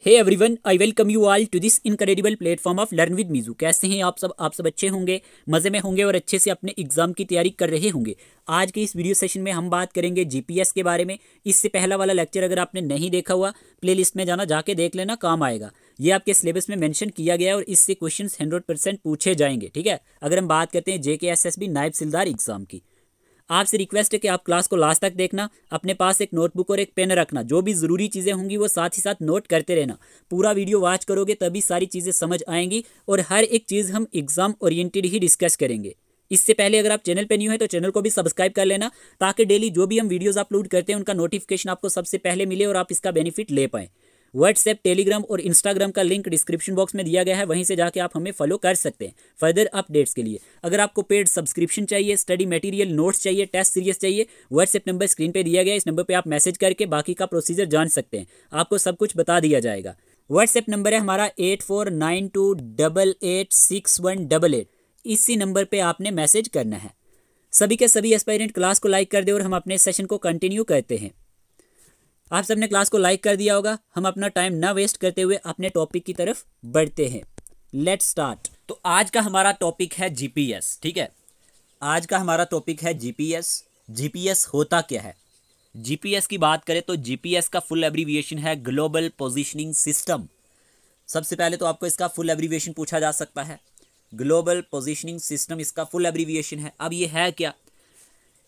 Hey everyone, I welcome you all to this incredible platform of learn with Meeju. कैसे हैं आप सब अच्छे होंगे, मज़े में होंगे और अच्छे से अपने एग्जाम की तैयारी कर रहे होंगे। आज के इस वीडियो सेशन में हम बात करेंगे जीपीएस के बारे में। इससे पहला वाला लेक्चर अगर आपने नहीं देखा हुआ, प्लेलिस्ट में जाना, जाके देख लेना, काम आएगा। ये आपके सिलेबस में मेंशन किया गया है और इससे क्वेश्चन 100% पूछे जाएंगे। ठीक है, अगर हम बात करते हैं JKSSB नायब सिलदार एग्जाम की, आपसे रिक्वेस्ट है कि आप क्लास को लास्ट तक देखना, अपने पास एक नोटबुक और एक पेन रखना, जो भी ज़रूरी चीज़ें होंगी वो साथ ही साथ नोट करते रहना। पूरा वीडियो वॉच करोगे तभी सारी चीज़ें समझ आएंगी और हर एक चीज़ हम एग्जाम ओरिएंटेड ही डिस्कस करेंगे। इससे पहले अगर आप चैनल पे न्यू है तो चैनल को भी सब्सक्राइब कर लेना, ताकि डेली जो भी हम वीडियोज़ अपलोड करते हैं उनका नोटिफिकेशन आपको सबसे पहले मिले और आप इसका बेनिफिट ले पाएँ। व्हाट्सएप, टेलीग्राम और इंस्टाग्राम का लिंक डिस्क्रिप्शन बॉक्स में दिया गया है, वहीं से जाके आप हमें फॉलो कर सकते हैं फर्दर अपडेट्स के लिए। अगर आपको पेड सब्सक्रिप्शन चाहिए, स्टडी मटेरियल, नोट्स चाहिए, टेस्ट सीरीज चाहिए, व्हाट्सएप नंबर स्क्रीन पे दिया गया है, इस नंबर पे आप मैसेज करके बाकी का प्रोसीजर जान सकते हैं, आपको सब कुछ बता दिया जाएगा। व्हाट्सएप नंबर है हमारा 8492886188। इसी नंबर पर आपने मैसेज करना है। सभी के सभी एस्पायरेंट क्लास को लाइक कर दे और हम अपने सेशन को कंटिन्यू करते हैं। आप सबने क्लास को लाइक कर दिया होगा, हम अपना टाइम ना वेस्ट करते हुए अपने टॉपिक की तरफ बढ़ते हैं। Let's start. तो आज का हमारा टॉपिक है जीपीएस। ठीक है, आज का हमारा टॉपिक है जीपीएस। जीपीएस होता क्या है? जीपीएस की बात करें तो जीपीएस का फुल एब्रीविएशन है ग्लोबल पोजीशनिंग सिस्टम। सबसे पहले तो आपको इसका फुल एब्रीविएशन पूछा जा सकता है। ग्लोबल पोजीशनिंग सिस्टम इसका फुल एब्रीविएशन है। अब ये है क्या?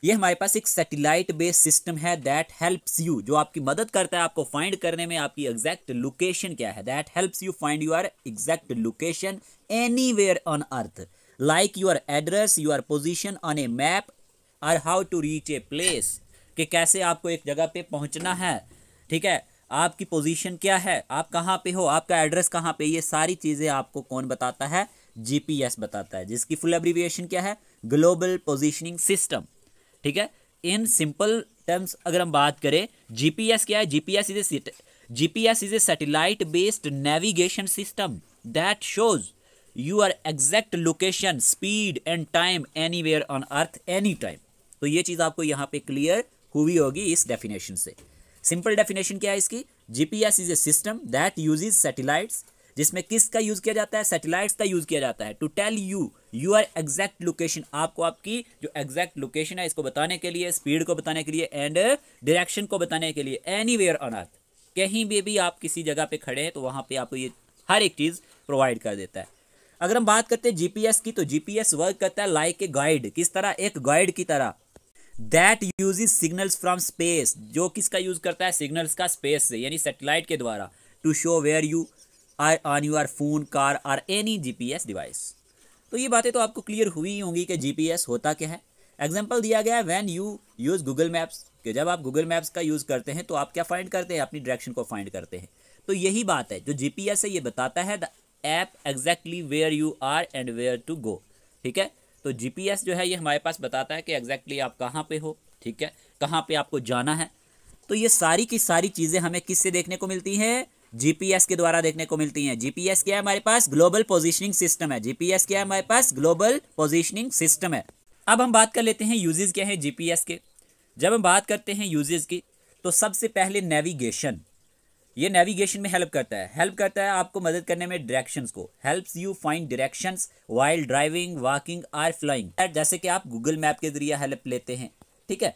ये हमारे पास एक सैटेलाइट बेस्ड सिस्टम है दैट हेल्प्स यू, जो आपकी मदद करता है आपको फाइंड करने में आपकी एग्जैक्ट लोकेशन क्या है। That helps you find your exact location anywhere on earth, like your address, your position on a map, और how to reach a place, कि कैसे आपको एक जगह पे पहुंचना है। ठीक है, आपकी पोजीशन क्या है, आप कहाँ पे हो, आपका एड्रेस कहाँ पे, ये सारी चीज़ें आपको कौन बताता है? जीपीएस बताता है, जिसकी फुल एब्रीविएशन क्या है? Global positioning system. ठीक है, इन सिंपल टर्म्स अगर हम बात करें, जीपीएस क्या है? GPS is a satellite based navigation system that shows your exact location, speed and time anywhere on earth any time. तो ये चीज आपको यहाँ पे क्लियर हुई होगी इस डेफिनेशन से। सिंपल डेफिनेशन क्या है इसकी? GPS is a system that uses satellites, जिसमें किसका यूज किया जाता है? सैटेलाइट्स का यूज किया जाता है, to tell you your exact location, आपको आपकी जो एग्जैक्ट लोकेशन है इसको बताने के लिए, स्पीड को बताने के लिए एंड डायरेक्शन को बताने के लिए, एनीवेयर ऑन अर्थ, कहीं भी आप किसी जगह पे खड़े हैं तो वहां पे आपको ये हर एक चीज प्रोवाइड कर देता है। अगर हम बात करते हैं जीपीएस की, तो जीपीएस वर्क करता है लाइक ए गाइड। किस तरह? एक गाइड की तरह। That uses signals from space, जो किसका यूज करता है? सिग्नल्स का स्पेस से, यानी सैटेलाइट के द्वारा, to show where you are on your phone, car और एनी जीपीएस डिवाइस। तो ये बातें तो आपको क्लियर हुई होंगी कि जीपीएस होता क्या है। एग्जांपल दिया गया है, when you use Google maps, कि जब आप गूगल मैप्स का यूज करते हैं तो आप क्या फाइंड करते हैं? अपनी डायरेक्शन को फाइंड करते हैं। तो यही बात है, जो जीपीएस है ये बताता है the app exactly where you are and where to go. ठीक है, तो जीपीएस जो है ये हमारे पास बताता है कि एग्जैक्टली आप कहाँ पे हो, ठीक है, कहाँ पे आपको जाना है। तो ये सारी की सारी चीज़ें हमें किससे देखने को मिलती हैं? जीपीएस के द्वारा देखने को मिलती हैं। जीपीएस क्या है हमारे पास? ग्लोबल पोजीशनिंग सिस्टम है। जीपीएस क्या है हमारे पास? ग्लोबल पोजीशनिंग सिस्टम है। अब हम बात कर लेते हैं यूजेस क्या है जीपीएस के। जब हम बात करते हैं यूजेस की, तो सबसे पहले नेविगेशन। ये नेविगेशन में हेल्प करता है आपको मदद करने में डायरेक्शंस को। Helps you find directions while driving, walking और फ्लाइंग, जैसे कि आप गूगल मैप के जरिए हेल्प लेते हैं। ठीक है,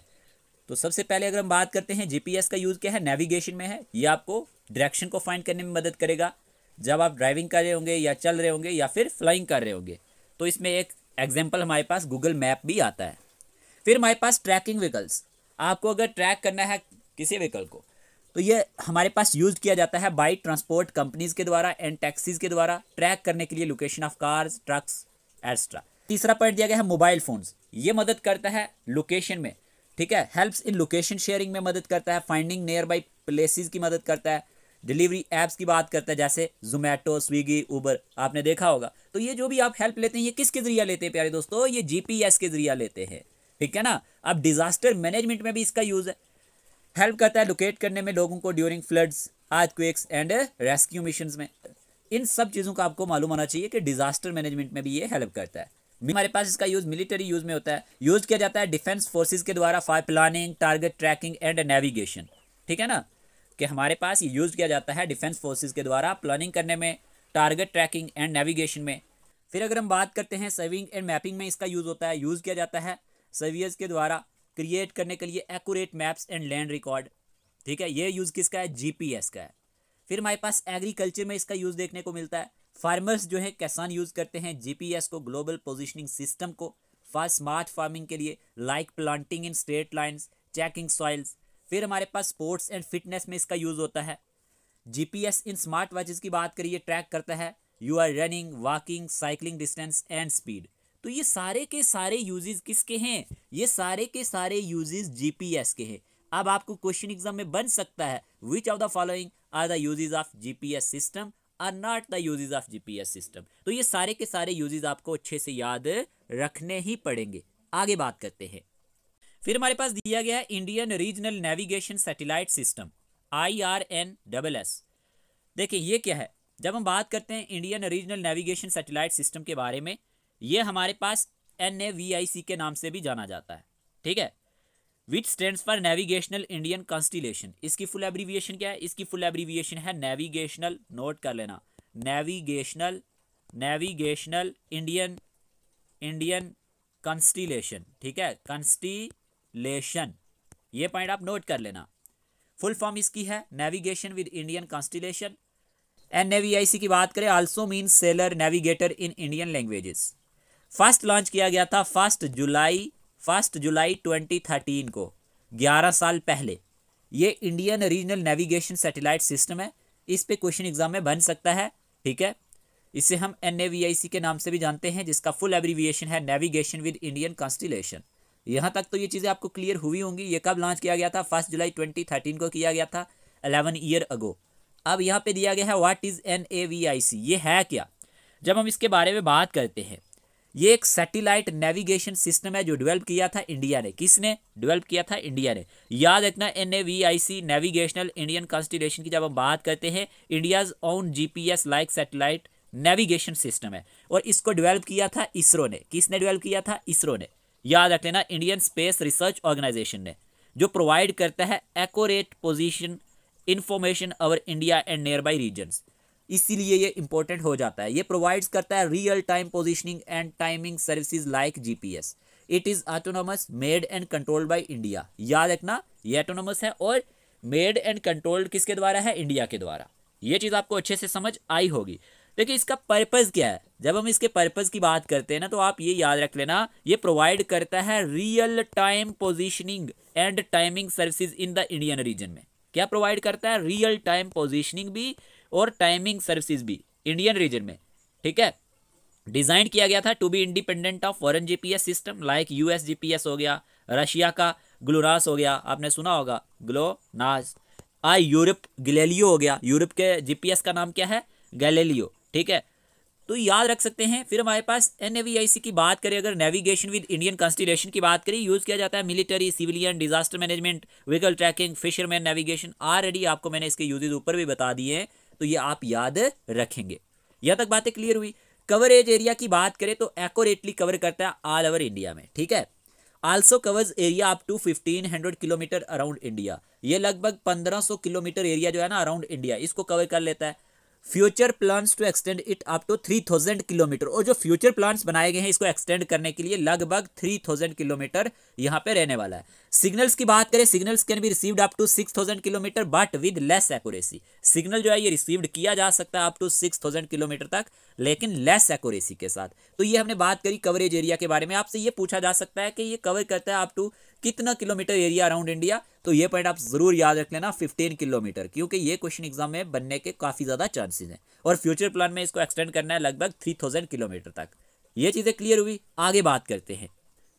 तो सबसे पहले अगर हम बात करते हैं जीपीएस का यूज क्या है, नेविगेशन में है। ये आपको डायरेक्शन को फाइंड करने में मदद करेगा जब आप ड्राइविंग कर रहे होंगे या चल रहे होंगे या फिर फ्लाइंग कर रहे होंगे। तो इसमें एक एग्जांपल हमारे पास गूगल मैप भी आता है। फिर हमारे पास ट्रैकिंग व्हीकल्स, आपको अगर ट्रैक करना है किसी व्हीकल को तो ये हमारे पास यूज किया जाता है बाई ट्रांसपोर्ट कंपनीज के द्वारा एंड टैक्सीज के द्वारा, ट्रैक करने के लिए location of cars, trucks extra. तीसरा पॉइंट दिया गया है मोबाइल फोन्स, ये मदद करता है लोकेशन में। ठीक है, हेल्प्स इन लोकेशन शेयरिंग में मदद करता है, फाइंडिंग नियर बाई प्लेसेस की मदद करता है, डिलीवरी ऐप्स की बात करता है जैसे जोमेटो, स्विगी, उबर, आपने देखा होगा। तो ये जो भी आप हेल्प लेते हैं ये किसके जरिए लेते हैं प्यारे दोस्तों? ये जीपीएस के जरिए लेते हैं। ठीक है ना। अब डिजास्टर मैनेजमेंट में भी इसका यूज है, हेल्प करता है लोकेट करने में लोगों को during floods, earthquakes and rescue missions में। इन सब चीज़ों का आपको मालूम होना चाहिए कि डिजास्टर मैनेजमेंट में भी ये हेल्प करता है। हमारे पास इसका यूज मिलिट्री यूज में होता है, यूज किया जाता है डिफेंस फोर्सेस के द्वारा for planning, target tracking and navigation. ठीक है ना, कि हमारे पास ये यूज़ किया जाता है डिफेंस फोर्सेस के द्वारा प्लानिंग करने में, टारगेट ट्रैकिंग एंड नेविगेशन में। फिर अगर हम बात करते हैं सर्विंग एंड मैपिंग में इसका यूज़ होता है, यूज़ किया जाता है सर्वियर्स के द्वारा क्रिएट करने के लिए accurate maps and land record. ठीक है, ये यूज़ किसका है? जीपीएस का है। फिर हमारे पास एग्रीकल्चर में इसका यूज़ देखने को मिलता है। फार्मर्स जो है किसान यूज़ करते हैं जीपीएस को, ग्लोबल पोजिशनिंग सिस्टम को फॉर स्मार्ट फार्मिंग के लिए, like planting in straight lines, checking soils. फिर हमारे पास स्पोर्ट्स एंड फिटनेस में इसका यूज़ होता है। जीपीएस इन स्मार्ट वॉचेस की बात करिए, ट्रैक करता है you are running, walking, cycling distance and speed. तो ये सारे के सारे यूजेस किसके हैं? ये सारे के सारे यूजेस जीपीएस के हैं। अब आपको क्वेश्चन एग्जाम में बन सकता है which of the following are the uses of GPS system are not the uses of GPS system. तो ये सारे के सारे यूजेस आपको अच्छे से याद रखने ही पड़ेंगे। आगे बात करते हैं। फिर हमारे पास दिया गया है Indian regional navigation satellite system, IRNSS। देखिए ये क्या है? जब हम बात करते हैं Indian regional navigation satellite system के बारे में, ये हमारे पास NAVIC के नाम से भी जाना जाता है। ठीक है, विच stands for navigational Indian constellation. इसकी फुल एब्रीविएशन क्या है? इसकी फुल एब्रीविएशन है नेविगेशनल, नोट कर लेना, नेविगेशनल इंडियन कॉन्स्टिलेशन। ठीक है, कॉन्स्टिलेशन, ये पॉइंट आप नोट कर लेना। फुल फॉर्म इसकी है navigation with Indian constellation. NAVIC की बात करें, also means seller navigator in Indian languages. First launch किया गया था 1 जुलाई 2013 को, 11 साल पहले। ये Indian regional navigation satellite System है। इस पे क्वेश्चन एग्जाम में बन सकता है। ठीक है, इसे हम NAVIC के नाम से भी जानते हैं, जिसका फुल एब्रीविएशन है नेविगेशन विद इंडियन कॉन्स्टिलेशन। यहाँ तक तो ये चीज़ें आपको क्लियर हुई होंगी। ये कब लॉन्च किया गया था? 1 जुलाई 2013 को किया गया था, 11 ईयर अगो। अब यहाँ पे दिया गया है व्हाट इज NAVIC, ये है क्या? जब हम इसके बारे में बात करते हैं, ये एक सैटेलाइट नेविगेशन सिस्टम है जो डेवलप किया था इंडिया ने। किसने डेवलप किया था? इंडिया ने। याद रखना, NAVIC नेविगेशनल इंडियन कॉन्स्टिलेशन की जब हम बात करते हैं, India's own GPS like satellite navigation system है, और इसको डेवलप किया था इसरो ने। किसने डेवलप किया था? इसरो ने। याद रख लेना, इंडियन स्पेस रिसर्च ऑर्गेनाइजेशन ने, जो प्रोवाइड करता है accurate position information over India and nearby regions. इसीलिए ये इंपॉर्टेंट हो जाता है। ये प्रोवाइड्स करता है real time positioning and timing services like GPS। It is autonomous, made and controlled by India. याद रखना, ये ऑटोनोमस है और मेड एंड कंट्रोल्ड किसके द्वारा है? इंडिया के द्वारा। ये चीज़ आपको अच्छे से समझ आई होगी। देखिए इसका पर्पज़ क्या है? जब हम इसके पर्पज़ की बात करते हैं ना, तो आप ये याद रख लेना, ये प्रोवाइड करता है real time positioning and timing services in the Indian region में। क्या प्रोवाइड करता है? रियल टाइम पोजीशनिंग भी और टाइमिंग सर्विसेज भी इंडियन रीजन में। ठीक है, डिजाइन किया गया था to be independent of foreign GPS system like US GPS हो गया, रशिया का ग्लोनास हो गया, आपने सुना होगा ग्लोनास। यूरोप गैलीलियो हो गया, यूरोप के GPS का नाम क्या है? गैलीलियो। ठीक है, तो याद रख सकते हैं। फिर हमारे पास NAVIC की बात करें, अगर नेविगेशन विद इंडियन कॉन्स्टिलेशन की बात करें, यूज किया जाता है military, civilian, disaster management, vehicle tracking, fisherman navigation. Already आपको मैंने इसके यूजेज ऊपर भी बता दिए हैं, तो ये आप याद रखेंगे। यह तक बातें क्लियर हुई। कवरेज एरिया की बात करें तो एक्यूरेटली कवर करता है ऑल ओवर इंडिया में। ठीक है, also covers area up to 1500 kilometre around India. ये लगभग 1500 किलोमीटर एरिया जो है ना अराउंड इंडिया, इसको कवर कर लेता है। Future plans to extend it up to 3000 kilometre, और जो फ्यूचर प्लान्स बनाए गए हैं इसको एक्सटेंड करने के लिए लगभग 3000 किलोमीटर यहाँ पे रहने वाला है। सिग्नल्स की बात करें, signals can be received up to 6000 kilometre but with less accuracy. Signal जो है ये रिसीव्ड किया जा सकता है अप टू 6000 किलोमीटर तक, लेकिन लेस एक्यूरेसी के साथ। तो ये हमने बात करी कवरेज एरिया के बारे में। आपसे ये पूछा जा सकता है कि ये कवर करता है अप टू कितना किलोमीटर एरिया अराउंड इंडिया, तो ये पॉइंट आप जरूर याद रख लेना, 15 किलोमीटर, क्योंकि ये क्वेश्चन एग्जाम में बनने के काफी ज्यादा चांसेस हैं। और फ्यूचर प्लान में इसको एक्सटेंड करना है लगभग 3000 किलोमीटर तक। ये चीजें क्लियर हुई। आगे बात करते हैं।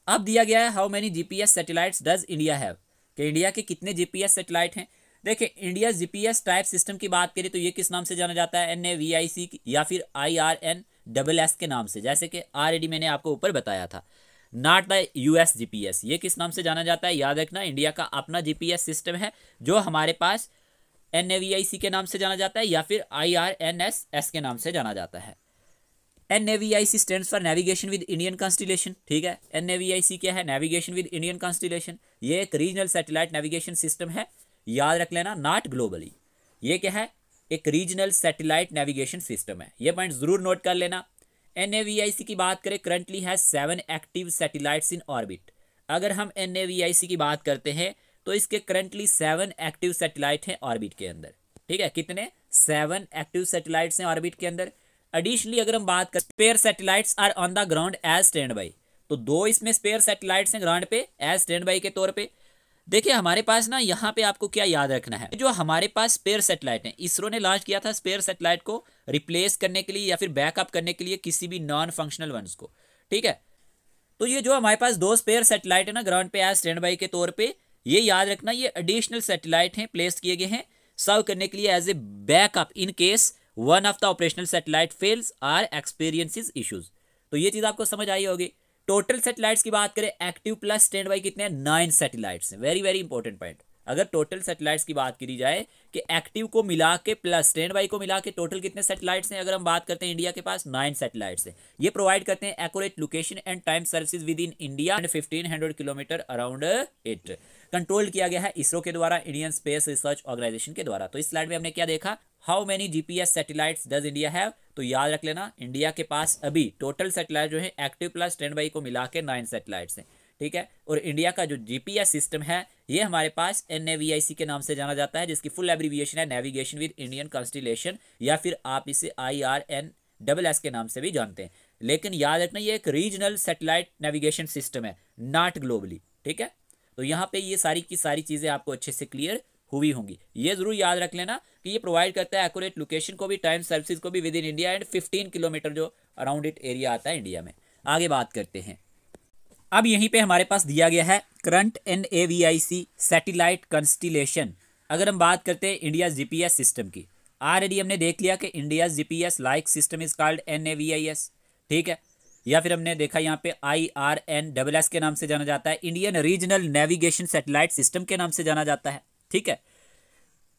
अब दिया गया है how many GPS satellites does India have, कि इंडिया के कितने GPS सैटेलाइट हैं। देखिए इंडिया GPS टाइप सिस्टम की बात करें तो ये किस नाम से जाना जाता है? NAVIC या फिर IRNSS के नाम से, जैसे कि ऑलरेडी मैंने आपको ऊपर बताया था। नॉट द US GPS, ये किस नाम से जाना जाता है? याद रखना, इंडिया का अपना GPS सिस्टम है जो हमारे पास NAVIC के नाम से जाना जाता है या फिर IRNSS के नाम से जाना जाता है। NAVIC stands for navigation with Indian constellation. ठीक है, NAVIC क्या है? Navigation with Indian constellation. ये एक रीजनल सैटेलाइट नेविगेशन सिस्टम है याद रख लेना, नॉट ग्लोबली। ये क्या है, एक रीजनल सैटेलाइट नेविगेशन सिस्टम है, ये पॉइंट जरूर नोट कर लेना। NAVIC की बात करें, करंटली है 7 एक्टिव सैटेलाइट्स इन ऑर्बिट। अगर हम NAVIC की बात करते हैं तो इसके करंटली 7 एक्टिव सैटेलाइट हैं ऑर्बिट के अंदर। ठीक है, कितने, 7 एक्टिव सैटेलाइट्स हैं ऑर्बिट के अंदर। एडिशनली अगर हम बात करें, spare satellites are on the ground as standby, तो 2 इसमें स्पेयर सैटेलाइट्स हैं ग्राउंड पे एज स्टैंड बाई के तौर पे। देखिए हमारे पास ना यहाँ पे आपको क्या याद रखना है, जो हमारे पास स्पेयर सैटेलाइट है, इसरो ने लॉन्च किया था स्पेयर सैटेलाइट को रिप्लेस करने के लिए या फिर बैकअप करने के लिए किसी भी नॉन फंक्शनल वंस को। ठीक है, तो ये जो हमारे पास 2 स्पेयर सैटेलाइट है ना ग्राउंड पे एज स्टैंड बाई के तौर पे, ये याद रखना, ये एडिशनल सैटेलाइट हैं, प्लेस किए गए हैं सर्व करने के लिए as a backup in case one of the operational satellite fails or experiences issues. तो ये चीज आपको समझ आई होगी। टोटल सैटेलाइट्स की बात करें, एक्टिव प्लस स्टैंड बाई कितने हैं, 9 सैटेलाइट्स हैं। Very very important point. अगर टोटल सैटेलाइट्स की बात करी जाए कि एक्टिव को मिला के प्लस स्टैंड बाई को मिला के टोटल कितने सैटेलाइट्स हैं, अगर हम बात करते हैं इंडिया के पास 9 सैटेलाइट्स हैं। ये प्रोवाइड करते हैं accurate location and time services with in India and 1500 kilometre around it. Control किया गया है इसरो के द्वारा, इंडियन स्पेस रिसर्च ऑर्गेनाइजेशन के द्वारा। तो इस स्लाइड में हमने क्या देखा, how many GPS satellites does India have, तो याद रख लेना, इंडिया के पास अभी टोटल सैटेलाइट जो है एक्टिव प्लस स्टैंड बाई को मिला के 9 सैटेलाइट्स हैं। ठीक है, और इंडिया का जो GPS सिस्टम है ये हमारे पास NAVIC के नाम से जाना जाता है, जिसकी फुल एब्रीविएशन है नेविगेशन विद इंडियन कॉन्स्टिलेशन, या फिर आप इसे IRNSS के नाम से भी जानते हैं। लेकिन याद रखना, ये एक रीजनल सैटेलाइट नेविगेशन सिस्टम है, नॉट ग्लोबली। ठीक है, तो यहाँ पे ये सारी की सारी चीजें आपको अच्छे से क्लियर हुई होंगी। ये जरूर याद रख लेना कि ये प्रोवाइड करता है एक्यूरेट लोकेशन को भी, टाइम सर्विसेज को भी with in India and 15 kilometre जो अराउंड इट एरिया आता है इंडिया में। आगे बात करते हैं, अब यहीं पे हमारे पास दिया गया है करंट NAVIC सैटेलाइट कंस्टिलेशन। अगर हम बात करते हैं इंडिया GPS सिस्टम की, ऑलरेडी हमने देख लिया कि India GPS like system is called NAVIS। ठीक है, या फिर हमने देखा यहाँ पे IRNSS के नाम से जाना जाता है, Indian regional navigation satellite system के नाम से जाना जाता है। ठीक है,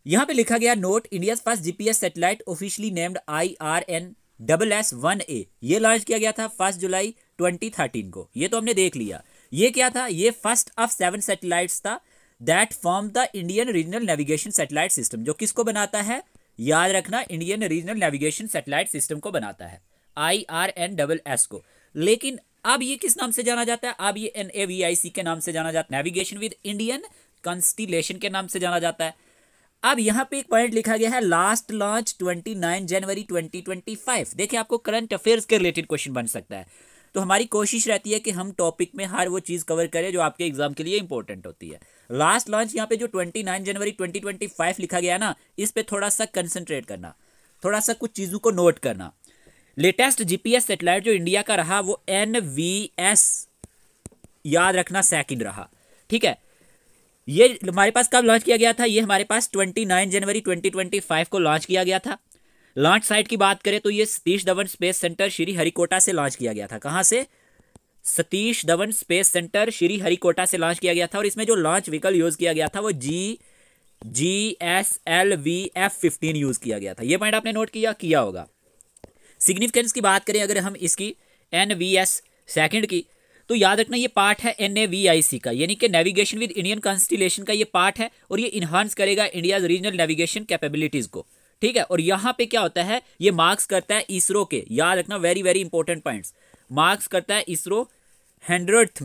यहाँ पे लिखा गया note, India first GPS satellite officially named IRNSS-1A, ये लॉन्च किया गया था 1 जुलाई 2013 को। ये तो हमने देख लिया, ये क्या था, ये फर्स्ट ऑफ 7 सैटेलाइट्स था that form the Indian regional navigation satellite system, जो किसको बनाता है, याद रखना, Indian regional navigation satellite system को बनाता है, IRNSS को। लेकिन अब ये किस नाम से जाना जाता है, अब ये NAVIC के नाम से जाना जाता है, नेविगेशन विद इंडियन कॉन्स्टिलेशन के नाम से जाना जाता है। अब यहाँ पे एक पॉइंट लिखा गया है, लास्ट लॉन्च 29 जनवरी 2025। देखिए आपको करंट अफेयर्स के रिलेटेड क्वेश्चन बन सकता है, तो हमारी कोशिश रहती है कि हम टॉपिक में हर वो चीज़ कवर करें जो आपके एग्जाम के लिए इंपॉर्टेंट होती है। लास्ट लॉन्च यहाँ पे जो 29 जनवरी 2025 लिखा गया ना, इस पे थोड़ा सा कंसंट्रेट करना, थोड़ा सा कुछ चीज़ों को नोट करना। लेटेस्ट GPS सैटेलाइट जो इंडिया का रहा वो NVS, याद रखना, सेकंड रहा। ठीक है, ये हमारे पास कब लॉन्च किया गया था, ये हमारे पास 29 जनवरी 2025 को लॉन्च किया गया था। लॉन्च साइट की बात करें तो ये सतीश धवन स्पेस सेंटर श्रीहरिकोटा से लॉन्च किया गया था। कहाँ से, सतीश धवन स्पेस सेंटर श्रीहरिकोटा से लॉन्च किया गया था। और इसमें जो लॉन्च व्हीकल यूज किया गया था वो GSLV-F15 यूज किया गया था। ये पॉइंट आपने नोट किया होगा। सिग्निफिकेंस की बात करें अगर हम इसकी NVS सेकंड की, तो याद रखना ये पार्ट है NAVIC का, यानी कि नेविगेशन विद इंडियन कॉन्स्टिलेशन का ये पार्ट है, और ये इन्हांस करेगा इंडिया रीजनल नेविगेशन कैपेबिलिटीज को। ठीक है, और यहाँ पे क्या होता है, ये मार्क्स करता है इसरो के, याद रखना very very important points, marks करता है ISRO 100th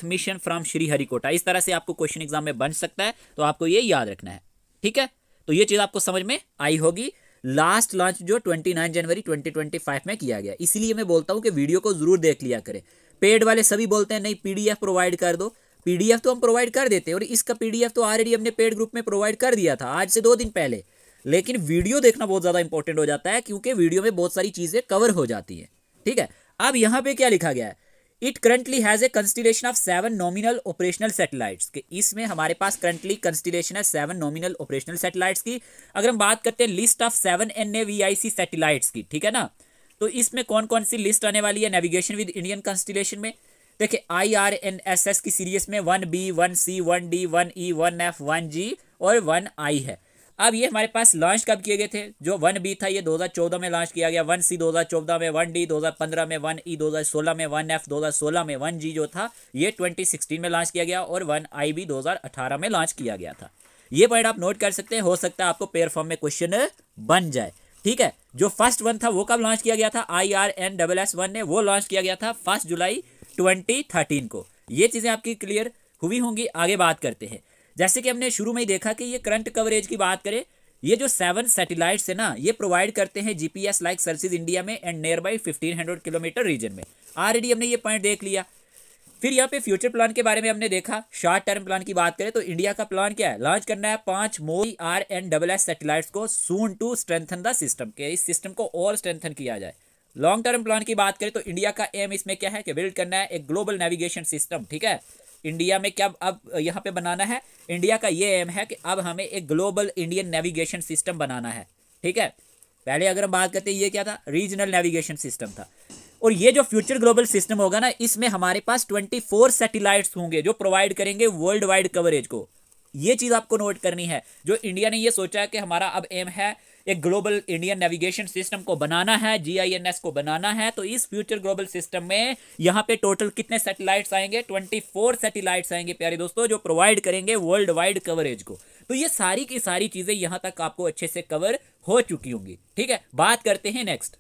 mission from Sriharikota. इस तरह से आपको क्वेश्चन एग्जाम में बन सकता है, तो आपको ये याद रखना है। ठीक है, तो ये चीज आपको समझ में आई होगी। लास्ट लॉन्च जो 29 जनवरी 2025 में किया गया, इसीलिए मैं बोलता हूं कि वीडियो को जरूर देख लिया करें। पेड वाले सभी बोलते हैं नहीं PDF प्रोवाइड कर दो, PDF तो हम प्रोवाइड कर देते हैं, और इसका PDF तो ऑलरेडी हमने पेड ग्रुप में प्रोवाइड कर दिया था आज से 2 दिन पहले। लेकिन वीडियो देखना बहुत ज्यादा इंपॉर्टेंट हो जाता है, क्योंकि वीडियो में बहुत सारी चीजें कवर हो जाती है। ठीक है, अब यहाँ पे क्या लिखा गया है, it currently has a constellation of 7 nominal operational satellites के, इसमें हमारे पास करंटली कंस्टिलेशन है 7 नॉमिनल ऑपरेशनल सैटेलाइट्स की। अगर हम बात करते हैं लिस्ट ऑफ 7 NAVIC सैटेलाइट्स की, ठीक है ना, तो इसमें कौन कौन सी लिस्ट आने वाली है नेविगेशन विद इंडियन कॉन्स्टिलेशन में। देखिए IRNSS की सीरीज में 1B 1C 1D 1E 1F 1G और 1I है। अब ये हमारे पास लॉन्च कब किए गए थे, जो 1B था ये 2014 में लॉन्च किया गया, 1C 2014 में, 1D 2015 में, 1E 2016 में, 1F 2016 में, 1G जो था ये 2016 में लॉन्च किया गया, और 1I भी 2018 में लॉन्च किया गया था। ये पॉइंट आप नोट कर सकते हैं, हो सकता है आपको पेयर फॉर्म में क्वेश्चन बन जाए। ठीक है, जो फर्स्ट वन था वो कब लॉन्च किया गया था, IRNSS1 ने, वो लॉन्च किया गया था 1 जुलाई 2013 को। ये चीज़ें आपकी क्लियर हुई होंगी। आगे बात करते हैं, जैसे कि हमने शुरू में ही देखा कि ये करंट कवरेज की बात करें, ये जो 7 सैटेलाइट्स है ना, ये प्रोवाइड करते हैं GPS लाइक सर्विसेज इंडिया में and nearby 1500 kilometre region में। ऑलरेडी हमने ये पॉइंट देख लिया। फिर यहाँ पे फ्यूचर प्लान के बारे में हमने देखा। शॉर्ट टर्म प्लान की बात करें तो इंडिया का प्लान क्या है, लॉन्च करना है 5 मोर RNSS सैटेलाइट्स को soon to strengthen the system, के इस सिस्टम को और स्ट्रेंथन किया जाए। लॉन्ग टर्म प्लान की बात करें तो इंडिया का एम इसमें क्या है कि बिल्ड करना है एक ग्लोबल नेविगेशन सिस्टम। ठीक है, इंडिया में क्या अब यहाँ पे बनाना है, इंडिया का ये एम है कि अब हमें एक ग्लोबल इंडियन नेविगेशन सिस्टम बनाना है। ठीक है, पहले अगर हम बात करते हैं ये क्या था, रीजनल नेविगेशन सिस्टम था। और ये जो फ्यूचर ग्लोबल सिस्टम होगा ना, इसमें हमारे पास 24 सैटेलाइट्स होंगे जो प्रोवाइड करेंगे वर्ल्ड वाइड कवरेज को। ये चीज़ आपको नोट करनी है। जो इंडिया ने ये सोचा है कि हमारा अब एम है एक ग्लोबल इंडियन नेविगेशन सिस्टम को बनाना है, GINS को बनाना है, तो इस फ्यूचर ग्लोबल सिस्टम में यहाँ पे टोटल कितने सैटेलाइट्स आएंगे, 24 सैटेलाइट्स आएंगे प्यारे दोस्तों, जो प्रोवाइड करेंगे वर्ल्ड वाइड कवरेज को। तो ये सारी की सारी चीज़ें यहाँ तक आपको अच्छे से कवर हो चुकी होंगी। ठीक है, बात करते हैं नेक्स्ट।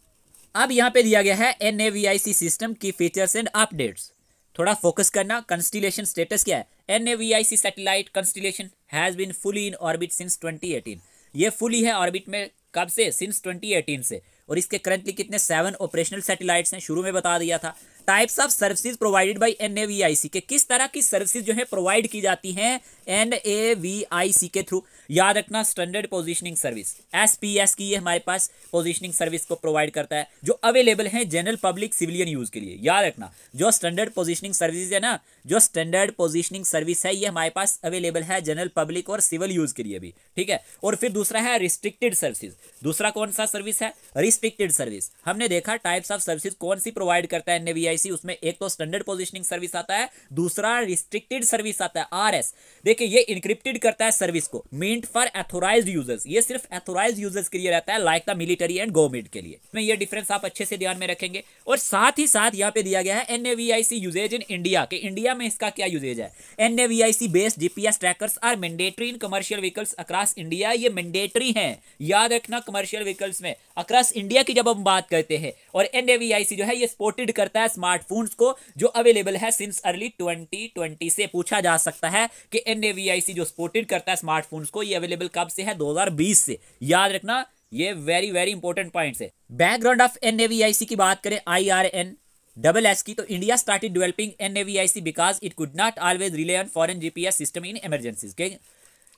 अब यहाँ पे दिया गया है NAVIC सिस्टम की फीचर्स एंड अपडेट्स। थोड़ा फोकस करना, कंस्टिलेशन स्टेटस क्या है। NAVIC satellite constellation has been fully in orbit since 2018। ये फुली है ऑर्बिट में कब से, सिंस 2018 से। और इसके करंटली कितने 7 ऑपरेशनल सैटेलाइट्स हैं, शुरू में बता दिया था। Types of services provided by NAVIC के, किस तरह की सर्विसेज जो है प्रोवाइड की जाती हैं NAVIC के थ्रू। याद रखना, स्टैंडर्ड पोजीशनिंग सर्विस SPS की ये हमारे पास पोजीशनिंग सर्विस को प्रोवाइड करता है, जो अवेलेबल है जनरल पब्लिक सिविलियन यूज के लिए। याद रखना, जो स्टैंडर्ड पोजीशनिंग सर्विस है ना, जो स्टैंडर्ड पोजीशनिंग सर्विस है, ये हमारे पास अवेलेबल है जनरल पब्लिक और सिविल यूज के लिए भी। ठीक है, और फिर दूसरा है रिस्ट्रिक्टेड सर्विस। दूसरा कौन सा सर्विस है, रिस्ट्रिक्टेड सर्विस। हमने देखा टाइप्स ऑफ सर्विस कौन सी प्रोवाइड करता है NAVIC, उसमें एक तो स्टैंडर्ड पोजीशनिंग सर्विस आता है, दूसरा रिस्ट्रिक्टेड सर्विस आता है RS। देखिए, ये इनक्रिप्टेड करता है सर्विस को, मींट फॉर एथोराइज्ड यूजर्स। ये सिर्फ एथोराइज्ड यूजर्स के लिए रहता है, like the military and government के लिए। इसमें ये डिफरेंस आप अच्छे से ध्यान में रखेंगे। और साथ ही साथ यहाँ पे दिया गया है NAVIC यूजेज इन इंडिया, के इंडिया में इसका क्या यूजेज है। NAVIC based GPS trackers are mandatory in commercial vehicles across India. ये मैंडेटरी हैं, याद रखना, कमर्शियल व्हीकल्स में अक्रॉस इंडिया की जब हम बात करते हैं। और NAVIC जो है ये सपोर्टेड करता है स्मार्टफोन्स को, जो अवेलेबल है सिंस अर्ली 2020 से। पूछा जा सकता है कि NAVIC जो सपोर्टेड करता है स्मार्टफोन्स को, ये अवेलेबल कब से है, 2020 से। याद रखना, ये वेरी वेरी इंपॉर्टेंट पॉइंट्स है। बैकग्राउंड ऑफ NAVIC की बात करें IRNSS की, तो India started developing NAVIC because it could not always relay on foreign GPS system in emergencies.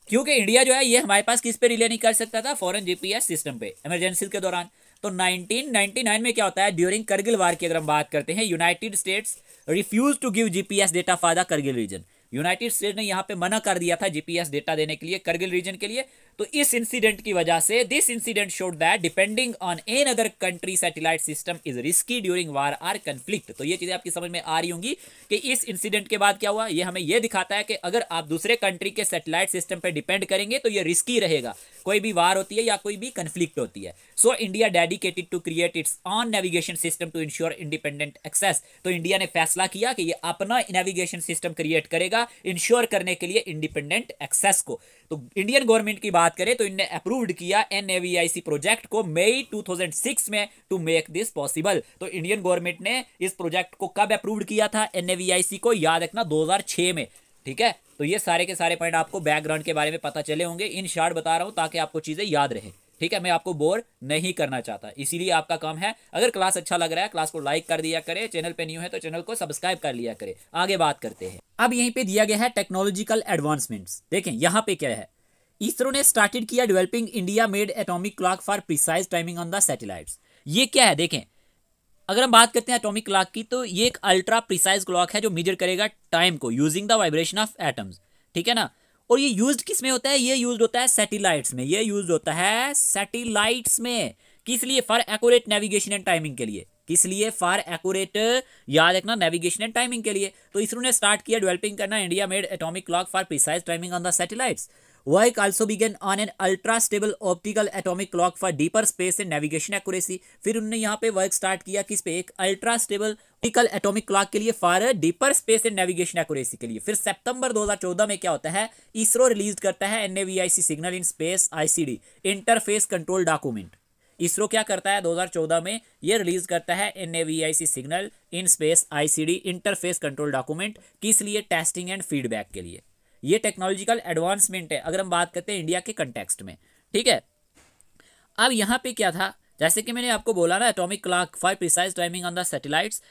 क्योंकि इंडिया जो है ये हमारे पास किस पे रिले नहीं कर सकता था, फॉरेन GPS सिस्टम पे इमरजेंसी के दौरान। तो 1999 में क्या होता है, ड्यूरिंग करगिल वार की अगर हम बात करते हैं, United States refuse to give GPS data for the Kargil region. United States ने यहाँ पे मना कर दिया था GPS डेटा देने के लिए करगिल रीजन के लिए। तो इस इंसिडेंट की वजह से, this incident showed that depending on another country satellite system is risky during war or conflict. तो ये चीजें आपकी समझ में आ रही होंगी कि इस इंसिडेंट के बाद क्या हुआ। ये हमें ये दिखाता है कि अगर आप दूसरे कंट्री के सैटेलाइट सिस्टम पे डिपेंड करेंगे तो ये रिस्की रहेगा, कोई भी वार होती है या कोई भी कंफ्लिक्ट होती है। So India dedicated to create its own navigation system to ensure independent access. तो इंडिया ने फैसला किया कि ये अपना नेविगेशन सिस्टम क्रिएट करेगा इंश्योर करने के लिए इंडिपेंडेंट एक्सेस को। तो इंडियन गवर्नमेंट की बात करें तो इनने अप्रूव्ड किया NAVIC प्रोजेक्ट को मई 2006 में टू मेक दिस पॉसिबल। तो इंडियन गवर्नमेंट ने इस प्रोजेक्ट को कब अप्रूव्ड किया था, NAVIC को, याद रखना 2006 में। ठीक है, तो ये सारे के सारे पॉइंट आपको बैकग्राउंड के बारे में पता चले होंगे। इन शॉर्ट बता रहा हूं ताकि आपको चीजें याद रहे। ठीक है, मैं आपको बोर नहीं करना चाहता, इसीलिए आपका काम है, अगर क्लास अच्छा लग रहा है क्लास को लाइक कर दिया करे, चैनल पे न्यू है तो चैनल को सब्सक्राइब कर लिया करे। आगे बात करते हैं। अब यहीं पे दिया गया है टेक्नोलॉजिकल एडवांसमेंट्स। देखें यहाँ पे क्या है, इसरो ने स्टार्टेड किया developing India made atomic clock for precise timing on the satellites. ये क्या है, देखें अगर हम बात करते हैं एटॉमिक क्लॉक की, तो ये एक अल्ट्रा प्रिसाइज क्लॉक है जो मेजर करेगा टाइम को using the vibration of atoms. ठीक है ना, और ये यूज्ड किस में होता है, ये यूज्ड होता है सैटेलाइट्स में। ये यूज्ड होता है सैटेलाइट्स में, किस लिए, for accurate navigation and timing के लिए। किस लिए, फॉर एक्यूरेट, याद रखना, नेविगेशन एंड टाइमिंग के लिए। तो इसरो ने स्टार्ट किया डेवलपिंग करना India made atomic clock for precise timing on the satellites. Work also began on an ultra stable optical atomic clock for deeper space and navigation accuracy. फिर उन्होंने यहाँ पे वर्क स्टार्ट किया किस पे, एक ultra stable optical atomic clock के लिए for deeper space and navigation accuracy के लिए। फिर सितंबर 2014 में क्या होता है, इसरो रिलीज करता है NAVIC signal in space ICD interface control document. ISRO क्या करता है 2014 में, ये रिलीज करता है NAVIC signal in space ICD interface control document, किस लिए, टेस्टिंग एंड फीडबैक के लिए। ये टेक्नोलॉजिकल एडवांसमेंट है अगर हम बात करते हैं इंडिया के कंटेक्स्ट में, ठीक है। अब यहाँ पे क्या था, जैसे कि मैंने आपको बोला ना, atomic clock for precise timing on the satellites,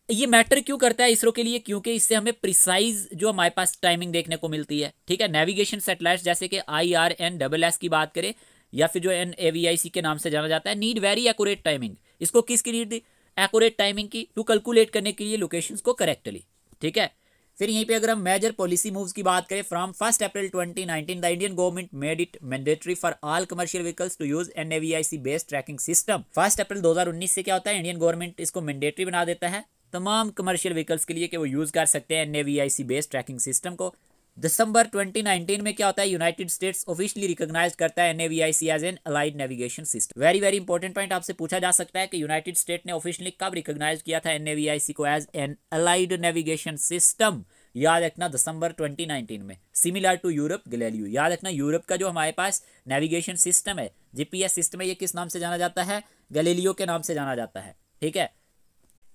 ये मैटर क्यों करता है इसरो के लिए, क्योंकि इससे हमें प्रिसाइज जो हमारे पास टाइमिंग देखने को मिलती है, ठीक है। नेविगेशन सैटेलाइट्स जैसे कि IRNSS की बात करें या फिर जो NAVIC के नाम से जाना जाता है, नीड वेरी एक्यूरेट टाइमिंग। इसको किसकी नीड थी, एक्यूरेट टाइमिंग की, टू कैलकुलेट करने के लिए लोकेशंस को करेक्टली, ठीक है। फिर यहीं पे अगर हम मेजर पॉलिसी मूव्स की बात करें, from 1 April 2019 the Indian government made it mandatory for all commercial vehicles to use NAVIC based tracking system. 1 April 2019 से क्या होता है, इंडियन गवर्नमेंट इसको मैंडेटरी बना देता है तमाम कमर्शियल व्हीकल्स के लिए कि वो यूज कर सकते हैं NAVIC बेस्ड ट्रैकिंग सिस्टम को। दिसंबर 2019 में क्या होता है, यूनाइटेड स्टेट्स ऑफिशियली रिकॉग्नाइज करता है NAVIC as an allied navigation system. Very very important point आपसे पूछा जा सकता है कि यूनाइटेड स्टेट ने ऑफिशियली कब रिकॉग्नाइज किया था NAVIC को as an allied navigation system. याद रखना दिसंबर 2019 में, सिमिलर टू यूरोप गैलीलियो। याद रखना यूरोप का जो हमारे पास नेविगेशन सिस्टम है, GPS सिस्टम है, ये किस नाम से जाना जाता है, गैलीलियो के नाम से जाना जाता है, ठीक है।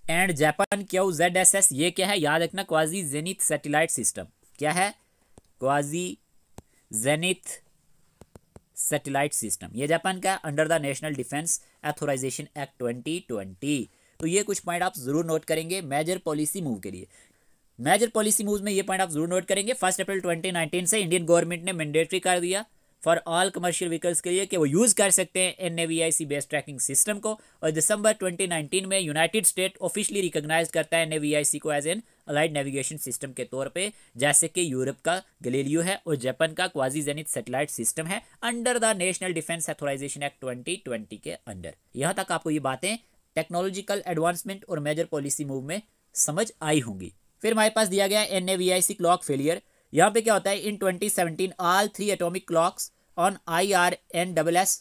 एंड जापान QZSS, ये क्या है, याद रखना, क्वाजी जेनिथ सैटेलाइट सिस्टम। क्या है, क्वाजी जेनिथ सैटेलाइट सिस्टम, ये जापान का under the National Defense Authorization Act 2020। तो ये कुछ पॉइंट आप जरूर नोट करेंगे मेजर पॉलिसी मूव के लिए। मेजर पॉलिसी मूव्स में ये पॉइंट आप जरूर नोट करेंगे, 1 अप्रैल 2019 से इंडियन गवर्नमेंट ने मैंडेटरी कर दिया फॉर ऑल कमर्शियल व्हीकल्स के लिए कि वो यूज कर सकते हैं NAVIC बेस्ड ट्रैकिंग सिस्टम को। और दिसंबर 2019 में यूनाइटेड स्टेट ऑफिशियली रिकॉग्नाइज करता है NAVIC को as an allied navigation system के तौर पे, जैसे कि यूरोप का गैलीलियो है और जापान का क्वाजी जेनिथ सैटेलाइट सिस्टम है under the National Defense Authorization Act 2020 के अंडर। यहाँ तक आपको ये बातें टेक्नोलॉजिकल एडवांसमेंट और मेजर पॉलिसी मूव में समझ आई होंगी। फिर हमारे पास दिया गया है NAVIC क्लॉक फेलियर। यहाँ पे क्या होता है, इन 2017 all 3 atomic clocks on IRNSS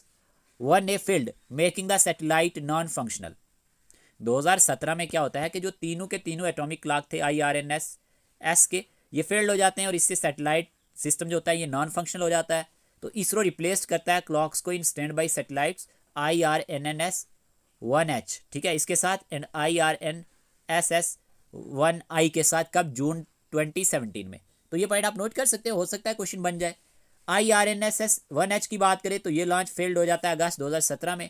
1A failed making the satellite non functional. 2017 में क्या होता है कि जो तीनों के तीनों एटॉमिक क्लॉक थे IRNSS के, ये फेल्ड हो जाते हैं और इससे सैटेलाइट सिस्टम जो होता है ये नॉन फंक्शनल हो जाता है। तो इसरो रिप्लेस करता है क्लॉक्स को in stand by satellites IRNSS 1H, ठीक है, इसके साथ, एंड IRNSS 1I के साथ, कब, जून 2017 में। तो ये पॉइंट आप नोट कर सकते हो सकता है क्वेश्चन बन जाए। IRNSS 1H की बात करें तो ये लॉन्च फेल्ड हो जाता है अगस्त 2017 में,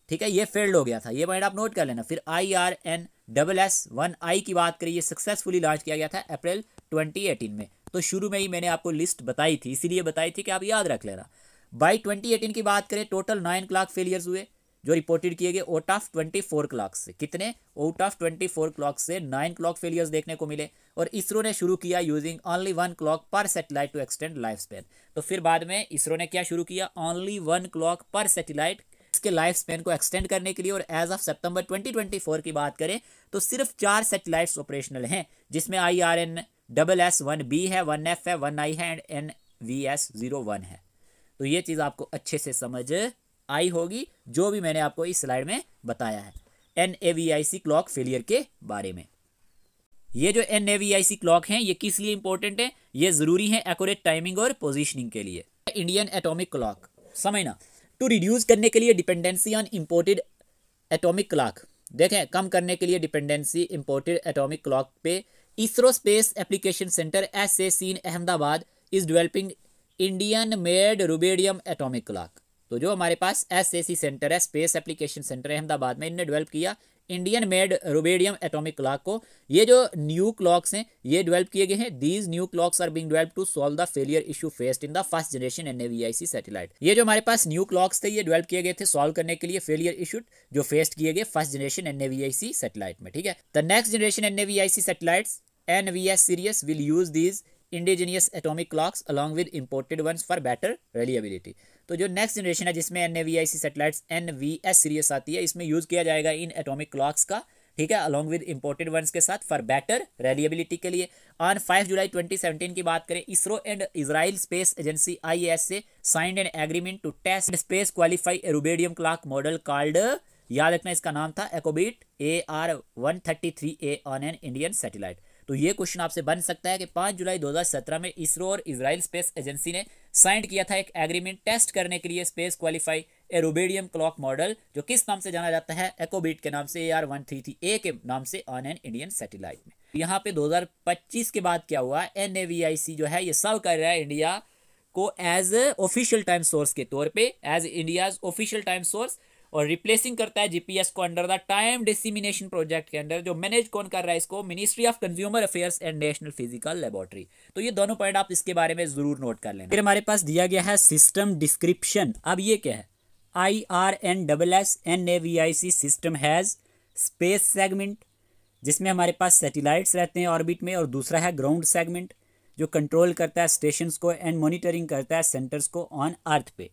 ठीक है, ये फेल्ड हो गया था, ये पॉइंट आप नोट कर लेना। फिर IRNSS 1I की बात करें, ये सक्सेसफुली लॉन्च किया गया था अप्रैल 2018 में। तो शुरू में ही मैंने आपको लिस्ट बताई थी, इसीलिए बताई थी कि आप याद रख लेना। बाई 2018 की बात करें, टोटल 9 क्लॉक फेलियर्स हुए जो रिपोर्टेड किए गए आउट ऑफ 24 क्लॉक से। कितने, आउट ऑफ 24 क्लॉक से 9 क्लॉक फेलियर्स देखने को मिले। और इसरो ने शुरू किया यूजिंग ओनली 1 क्लॉक पर satellite to extend life span. तो फिर बाद में इसरो ने क्या शुरू किया, ओनली 1 क्लॉक पर सैटेलाइट, इसके लाइफ स्पैन को एक्सटेंड करने के लिए। और एज ऑफ सितंबर 2024 की बात करें तो सिर्फ 4 सैटेलाइट्स ऑपरेशनल हैं, जिसमें IRNSS 1B है, 1F है, 1I है एंड NVS 01 है। तो ये चीज़ आपको अच्छे से समझ आई होगी जो भी मैंने आपको इस स्लाइड में बताया है NAVIC क्लॉक फेलियर के बारे में। ये जो NAVIC क्लॉक हैं ये किस लिए इंपॉर्टेंट है, ये जरूरी है एक्यूरेट टाइमिंग और पोजीशनिंग के लिए। इंडियन एटॉमिक क्लॉक समझना, टू रिड्यूस करने के लिए dependency on imported atomic clock, देखें कम करने के लिए डिपेंडेंसी इंपोर्टेड एटॉमिक क्लॉक पे, ISRO space application centre SAC in Ahmedabad is developing Indian made rubidium atomic clock. तो जो हमारे पास SAC सेंटर है, स्पेस एप्लीकेशन सेंटर है अहमदाबाद में, इनने डेवलप किया Indian made rubidium atomic clock को। ये जो न्यू क्लॉक्स हैं ये डेवलप किए गए हैं। These new clocks are being developed to solve the failure issue faced in the first generation NAVIC satellite. ये जो हमारे पास न्यू क्लॉक्स थे ये डेवलप किए गए थे सॉल्व करने के लिए फेलियर इशू जो फेस्ड किए गए फर्स्ट जनरेशन NAVIC सैटेलाइट में, ठीक है। The next generation NAVIC satellites NVS series will use these indigenous atomic clocks along with imported ones for better reliability. तो जो नेक्स्ट जनरेशन है जिसमें NAVIC सैटेलाइट्स NVS सीरीज आती है, इसमें यूज किया जाएगा इन एटॉमिक क्लॉक्स का ठीक है, अलॉन्ग विद इंपोर्टेड वंस के साथ फॉर बेटर रिलायबिलिटी के लिए। ऑन 5 जुलाई 2017 की बात करें, ISRO and Israel Space Agency IAS से signed an agreement to test space qualify a rubidium clock model called, याद रखना इसका नाम था AccuBeat AR-133A on an Indian satellite. तो ये क्वेश्चन आपसे बन सकता है कि 5 जुलाई 2017 में इसरो और इजराइल स्पेस एजेंसी ने साइन किया था एक एग्रीमेंट टेस्ट करने के लिए space qualify a rubidium clock model, जो किस नाम से जाना जाता है, एकोबिट के नाम से, AR-133A के नाम से ऑन एन इंडियन सैटेलाइट में। यहाँ पे 2025 के बाद क्या हुआ, NAVIC जो है ये सर्व कर रहा है इंडिया को एज ऑफिशियल टाइम सोर्स के तौर पे, as India's official time source, और रिप्लेसिंग करता है GPS को under the time dissemination project के अंडर। जो मैनेज कौन कर रहा है इसको, Ministry of Consumer Affairs and National Physical Laboratory. तो ये दोनों पॉइंट आप इसके बारे में जरूर नोट कर लेना। फिर हमारे पास दिया गया है सिस्टम डिस्क्रिप्शन। अब ये क्या है, IRNSSNAVIC system has space segment, जिसमें हमारे पास सैटेलाइट्स रहते हैं ऑर्बिट में, और दूसरा है ग्राउंड सेगमेंट जो कंट्रोल करता है स्टेशंस को एंड मॉनिटरिंग करता है सेंटर्स को ऑन अर्थ पे।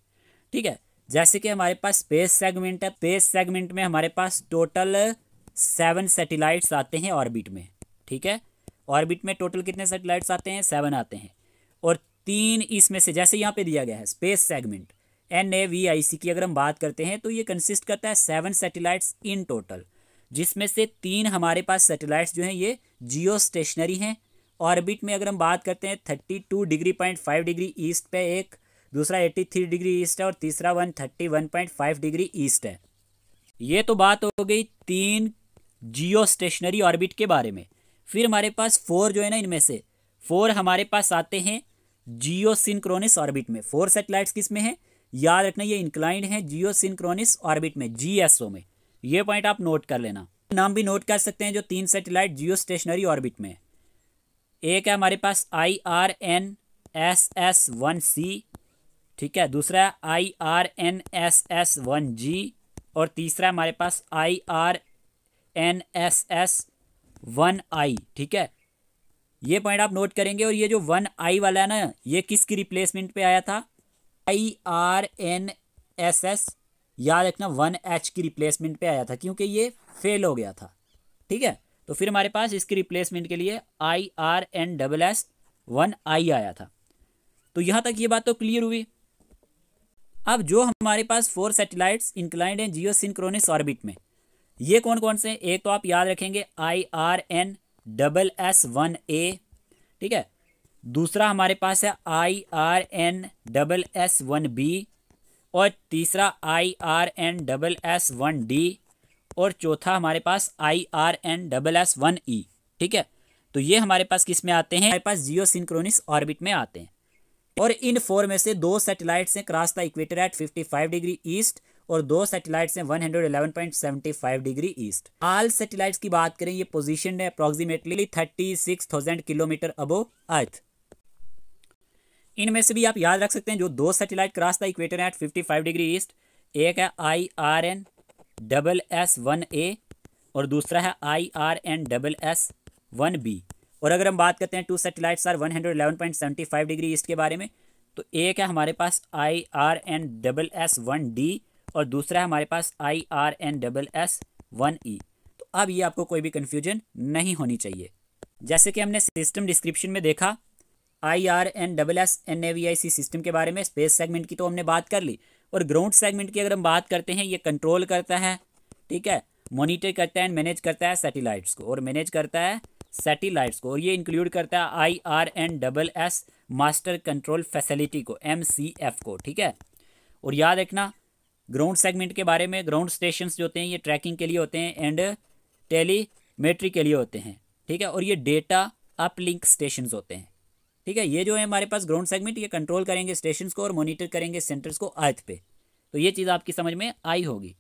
ठीक है, जैसे कि हमारे पास स्पेस सेगमेंट है, स्पेस सेगमेंट में हमारे पास टोटल 7 सैटेलाइट्स आते हैं ऑर्बिट में। ठीक है, ऑर्बिट में टोटल कितने सैटेलाइट्स आते हैं, 7 आते हैं, और 3 इसमें से, जैसे यहाँ पे दिया गया है स्पेस सेगमेंट NAVIC की अगर हम बात करते हैं तो ये कंसिस्ट करता है 7 सैटेलाइट्स इन टोटल, जिसमें से 3 हमारे पास सैटेलाइट्स जो हैं ये जियो स्टेशनरी हैं। ऑर्बिट में अगर हम बात करते हैं 32.5 डिग्री ईस्ट पे एक, दूसरा 83 डिग्री ईस्ट है, और तीसरा 131.5 डिग्री ईस्ट है। ये तो बात हो गई 3 जियो स्टेशनरी ऑर्बिट के बारे में। फिर हमारे पास 4 जो है ना, इनमें से 4 हमारे पास आते हैं जियो सिंक्रोनिस ऑर्बिट में। 4 सैटेलाइट्स किस में हैं, याद रखना ये इंक्लाइंड है जियो सिंक्रोनिस ऑर्बिट में, GSO में। ये पॉइंट आप नोट कर लेना। नाम भी नोट कर सकते हैं जो 3 सैटेलाइट जियो स्टेशनरी ऑर्बिट में। एक है हमारे पास IRNSS-1C, ठीक है, दूसरा है IRNSS-1G, और तीसरा हमारे पास IRNSS-1I। ठीक है, ये पॉइंट आप नोट करेंगे। और ये जो 1I वाला है ना, ये किसकी रिप्लेसमेंट पे आया था, IRNSS, याद रखना 1H की रिप्लेसमेंट पे आया था, क्योंकि ये फेल हो गया था। ठीक है, तो फिर हमारे पास इसकी रिप्लेसमेंट के लिए IRNSS-1I आया था। तो यहाँ तक ये बात तो क्लियर हुई। अब जो हमारे पास 4 सैटेलाइट्स इंक्लाइंड हैं जियो सिंक्रोनिस ऑर्बिट में, ये कौन कौन से हैं, एक तो आप याद रखेंगे IRNSS-1A, ठीक है, दूसरा हमारे पास है IRNSS-1B, और तीसरा IRNSS-1D, और चौथा हमारे पास IRNSS-1E। ठीक है, तो ये हमारे पास किस में आते हैं, हमारे पास जियो सिंक्रोनिस ऑर्बिट में आते हैं। और इन 4 में से 2 सैटेलाइट्स हैं cross the equator eight 55 degree east, और 2 सैटेलाइट्स हैं 111.75 डिग्री ईस्ट। ऑल सैटेलाइट्स की बात करें, ये पोजीशन है अप्रोक्सीमेटली 36,000 किलोमीटर अबोव अर्थ। इनमें से भी आप याद रख सकते हैं जो 2 satellite cross the equator eight 55 degree east, एक है IRNSS-1A, और दूसरा है IRNSS-1B। और अगर हम बात करते हैं 2 सैटेलाइट्स आर 111.75 डिग्री ईस्ट के बारे में, तो एक है हमारे पास IRNSS-1D, और दूसरा है हमारे पास IRNSS-1E। तो अब ये आपको कोई भी कन्फ्यूजन नहीं होनी चाहिए। जैसे कि हमने सिस्टम डिस्क्रिप्शन में देखा, IRNSS-NAVIC सिस्टम के बारे में, स्पेस सेगमेंट की तो हमने बात कर ली, और ग्राउंड सेगमेंट की अगर हम बात करते हैं, ये कंट्रोल करता है, ठीक है, मॉनिटर करता है एंड मैनेज करता है सैटेलाइट्स को, और मैनेज करता है सैटेलाइट्स को, और ये इंक्लूड करता है IRNSS मास्टर कंट्रोल फैसिलिटी को, MCF को। ठीक है, और याद रखना ग्राउंड सेगमेंट के बारे में, ग्राउंड स्टेशंस जो होते हैं ये ट्रैकिंग के लिए होते हैं एंड टेलीमेट्री के लिए होते हैं। ठीक है, और ये डेटा अपलिंक स्टेशंस होते हैं। ठीक है, ये जो है हमारे पास ग्राउंड सेगमेंट, ये कंट्रोल करेंगे स्टेशंस को और मॉनिटर करेंगे सेंटर्स को अर्थ पे। तो ये चीज़ आपकी समझ में आई होगी।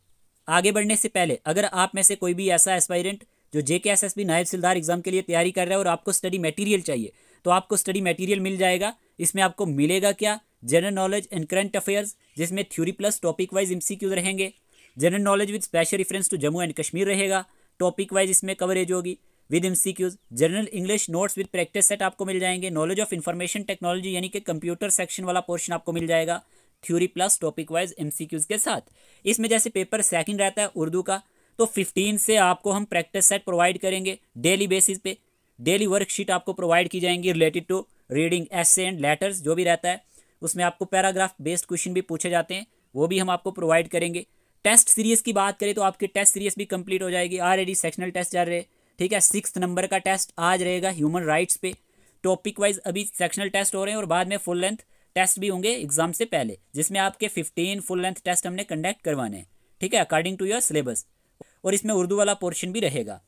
आगे बढ़ने से पहले अगर आप में से कोई भी ऐसा एस्पायरेंट जो JKSSB नायब तहसीलदार एग्जाम के लिए तैयारी कर रहा है और आपको स्टडी मटेरियल चाहिए, तो आपको स्टडी मटेरियल मिल जाएगा। इसमें आपको मिलेगा क्या, general knowledge and current affairs, जिसमें theory plus topic wise MCQs रहेंगे। General knowledge with special reference to Jammu and Kashmir रहेगा, टॉपिक वाइज इसमें कवरेज होगी with MCQs। General English notes with practice set आपको मिल जाएंगे। नॉलेज ऑफ इंफॉर्मेशन टेक्नोलॉजी यानी कि कंप्यूटर सेक्शन वाला पोर्शन आपको मिल जाएगा theory plus topic wise MCQs के साथ। इसमें जैसे पेपर सेकंड रहता है उर्दू का, तो 15 से आपको हम प्रैक्टिस सेट प्रोवाइड करेंगे डेली बेसिस पे। डेली वर्कशीट आपको प्रोवाइड की जाएंगी related to reading, essay and letters जो भी रहता है। उसमें आपको पैराग्राफ बेस्ड क्वेश्चन भी पूछे जाते हैं, वो भी हम आपको प्रोवाइड करेंगे। टेस्ट सीरीज की बात करें तो आपकी टेस्ट सीरीज भी कंप्लीट हो जाएगी। ऑलरेडी सेक्शनल टेस्ट चल रहे, ठीक है। 6 नंबर का टेस्ट आज रहेगा ह्यूमन राइट्स पे। टॉपिक वाइज अभी सेक्शनल टेस्ट हो रहे हैं और बाद में फुल लेंथ टेस्ट भी होंगे एग्जाम से पहले, जिसमें आपके 15 फुल लेंथ टेस्ट हमने कंडक्ट करवाने हैं, ठीक है, अकॉर्डिंग टू योर सिलेबस। और इसमें उर्दू वाला पोर्शन भी रहेगा।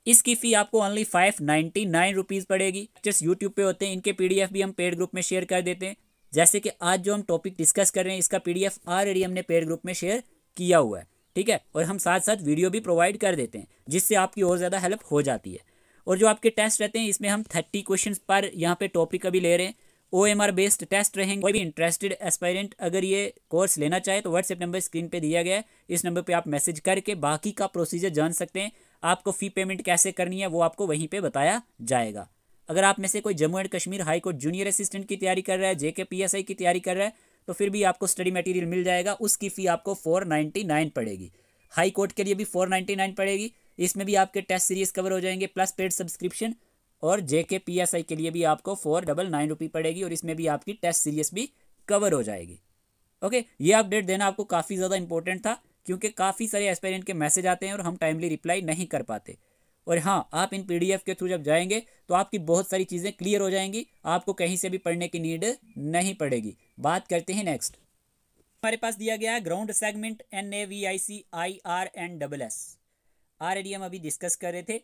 इसकी फ़ी आपको ओनली 599 रुपीज़ पड़ेगी। लेक्चर्स यूट्यूब पे होते हैं, इनके PDF भी हम पेड ग्रुप में शेयर कर देते हैं। जैसे कि आज जो हम टॉपिक डिस्कस कर रहे हैं, इसका PDF ऑलरेडी हमने पेड ग्रुप में शेयर किया हुआ है, ठीक है। और हम साथ साथ वीडियो भी प्रोवाइड कर देते हैं, जिससे आपकी और ज़्यादा हेल्प हो जाती है। और जो आपके टेस्ट रहते हैं, इसमें हम 30 क्वेश्चन पर यहाँ पे टॉपिक अभी ले रहे हैं। OMR बेस्ड टेस्ट रहेंगे। कोई भी इंटरेस्टेड एस्पायरेंट अगर ये कोर्स लेना चाहे तो व्हाट्सएप नंबर स्क्रीन पे दिया गया है, इस नंबर पे आप मैसेज करके बाकी का प्रोसीजर जान सकते हैं। आपको फ़ी पेमेंट कैसे करनी है वो आपको वहीं पे बताया जाएगा। अगर आप में से कोई Jammu and Kashmir high court junior assistant की तैयारी कर रहा है, JK PSI की तैयारी कर रहा है, तो फिर भी आपको स्टडी मटेरियल मिल जाएगा। उसकी फ़ी आपको 499 पड़ेगी। हाई कोर्ट के लिए भी 499 पड़ेगी। इसमें भी आपके टेस्ट सीरीज कवर हो जाएंगे प्लस पेड सब्सक्रिप्शन। और JK PSI के लिए भी आपको 499 रुपये पड़ेगी, और इसमें भी आपकी टेस्ट सीरीज भी कवर हो जाएगी। ओके, ये अपडेट देना आपको काफ़ी ज़्यादा इंपॉर्टेंट था, क्योंकि काफ़ी सारे एस्पायरेंट के मैसेज आते हैं और हम टाइमली रिप्लाई नहीं कर पाते। और हाँ, आप इन PDF के थ्रू जब जाएंगे तो आपकी बहुत सारी चीज़ें क्लियर हो जाएंगी, आपको कहीं से भी पढ़ने की नीड नहीं पड़ेगी। बात करते हैं नेक्स्ट। हमारे पास दिया गया है ground segment NAVIC IRNSS। Already हम अभी डिस्कस कर रहे थे।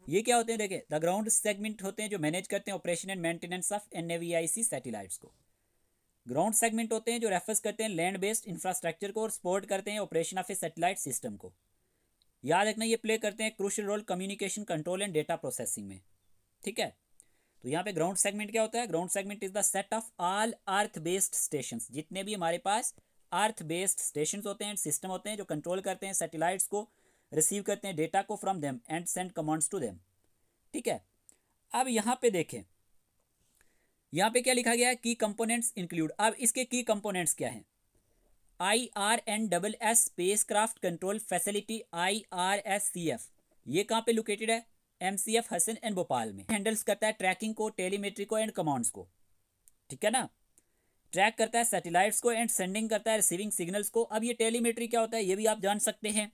ये क्या होते हैं, देखिए, द ग्राउंड सेगमेंट होते हैं जो मैनेज करते हैं operation and maintenance of NAVIC satellites को। ग्राउंड सेगमेंट होते हैं जो रेफर्स करते हैं लैंड बेस्ड इंफ्रास्ट्रक्चर को और सपोर्ट करते हैं operation of a satellite system को। याद रखना, ये प्ले करते हैं crucial role communication, control and data processing में, ठीक है। तो यहाँ पे ग्राउंड सेगमेंट क्या होता है? Ground segment is the set of all earth based stations. जितने भी हमारे पास अर्थ बेस्ड स्टेशंस होते हैं, सिस्टम होते हैं जो कंट्रोल करते हैं सैटेलाइट्स को, रिसीव करते हैं डेटा को from them and send commands to them, ठीक है। अब यहाँ पे देखें, यहाँ पे क्या लिखा गया है? की कंपोनेंट्स इंक्लूड। अब इसके की कंपोनेंट्स क्या हैं? IRNSS space craft control facility IRSCF, ये कहाँ पे लोकेटेड है? MCF हसन एंड भोपाल में। हैंडल्स करता है ट्रैकिंग को, टेलीमेट्री को एंड कमांड्स को, ठीक है ना। ट्रैक करता है सैटेलाइट्स को एंड सेंडिंग करता है रिसीविंग सिग्नल्स को। अब ये टेलीमेट्री क्या होता है ये भी आप जान सकते हैं।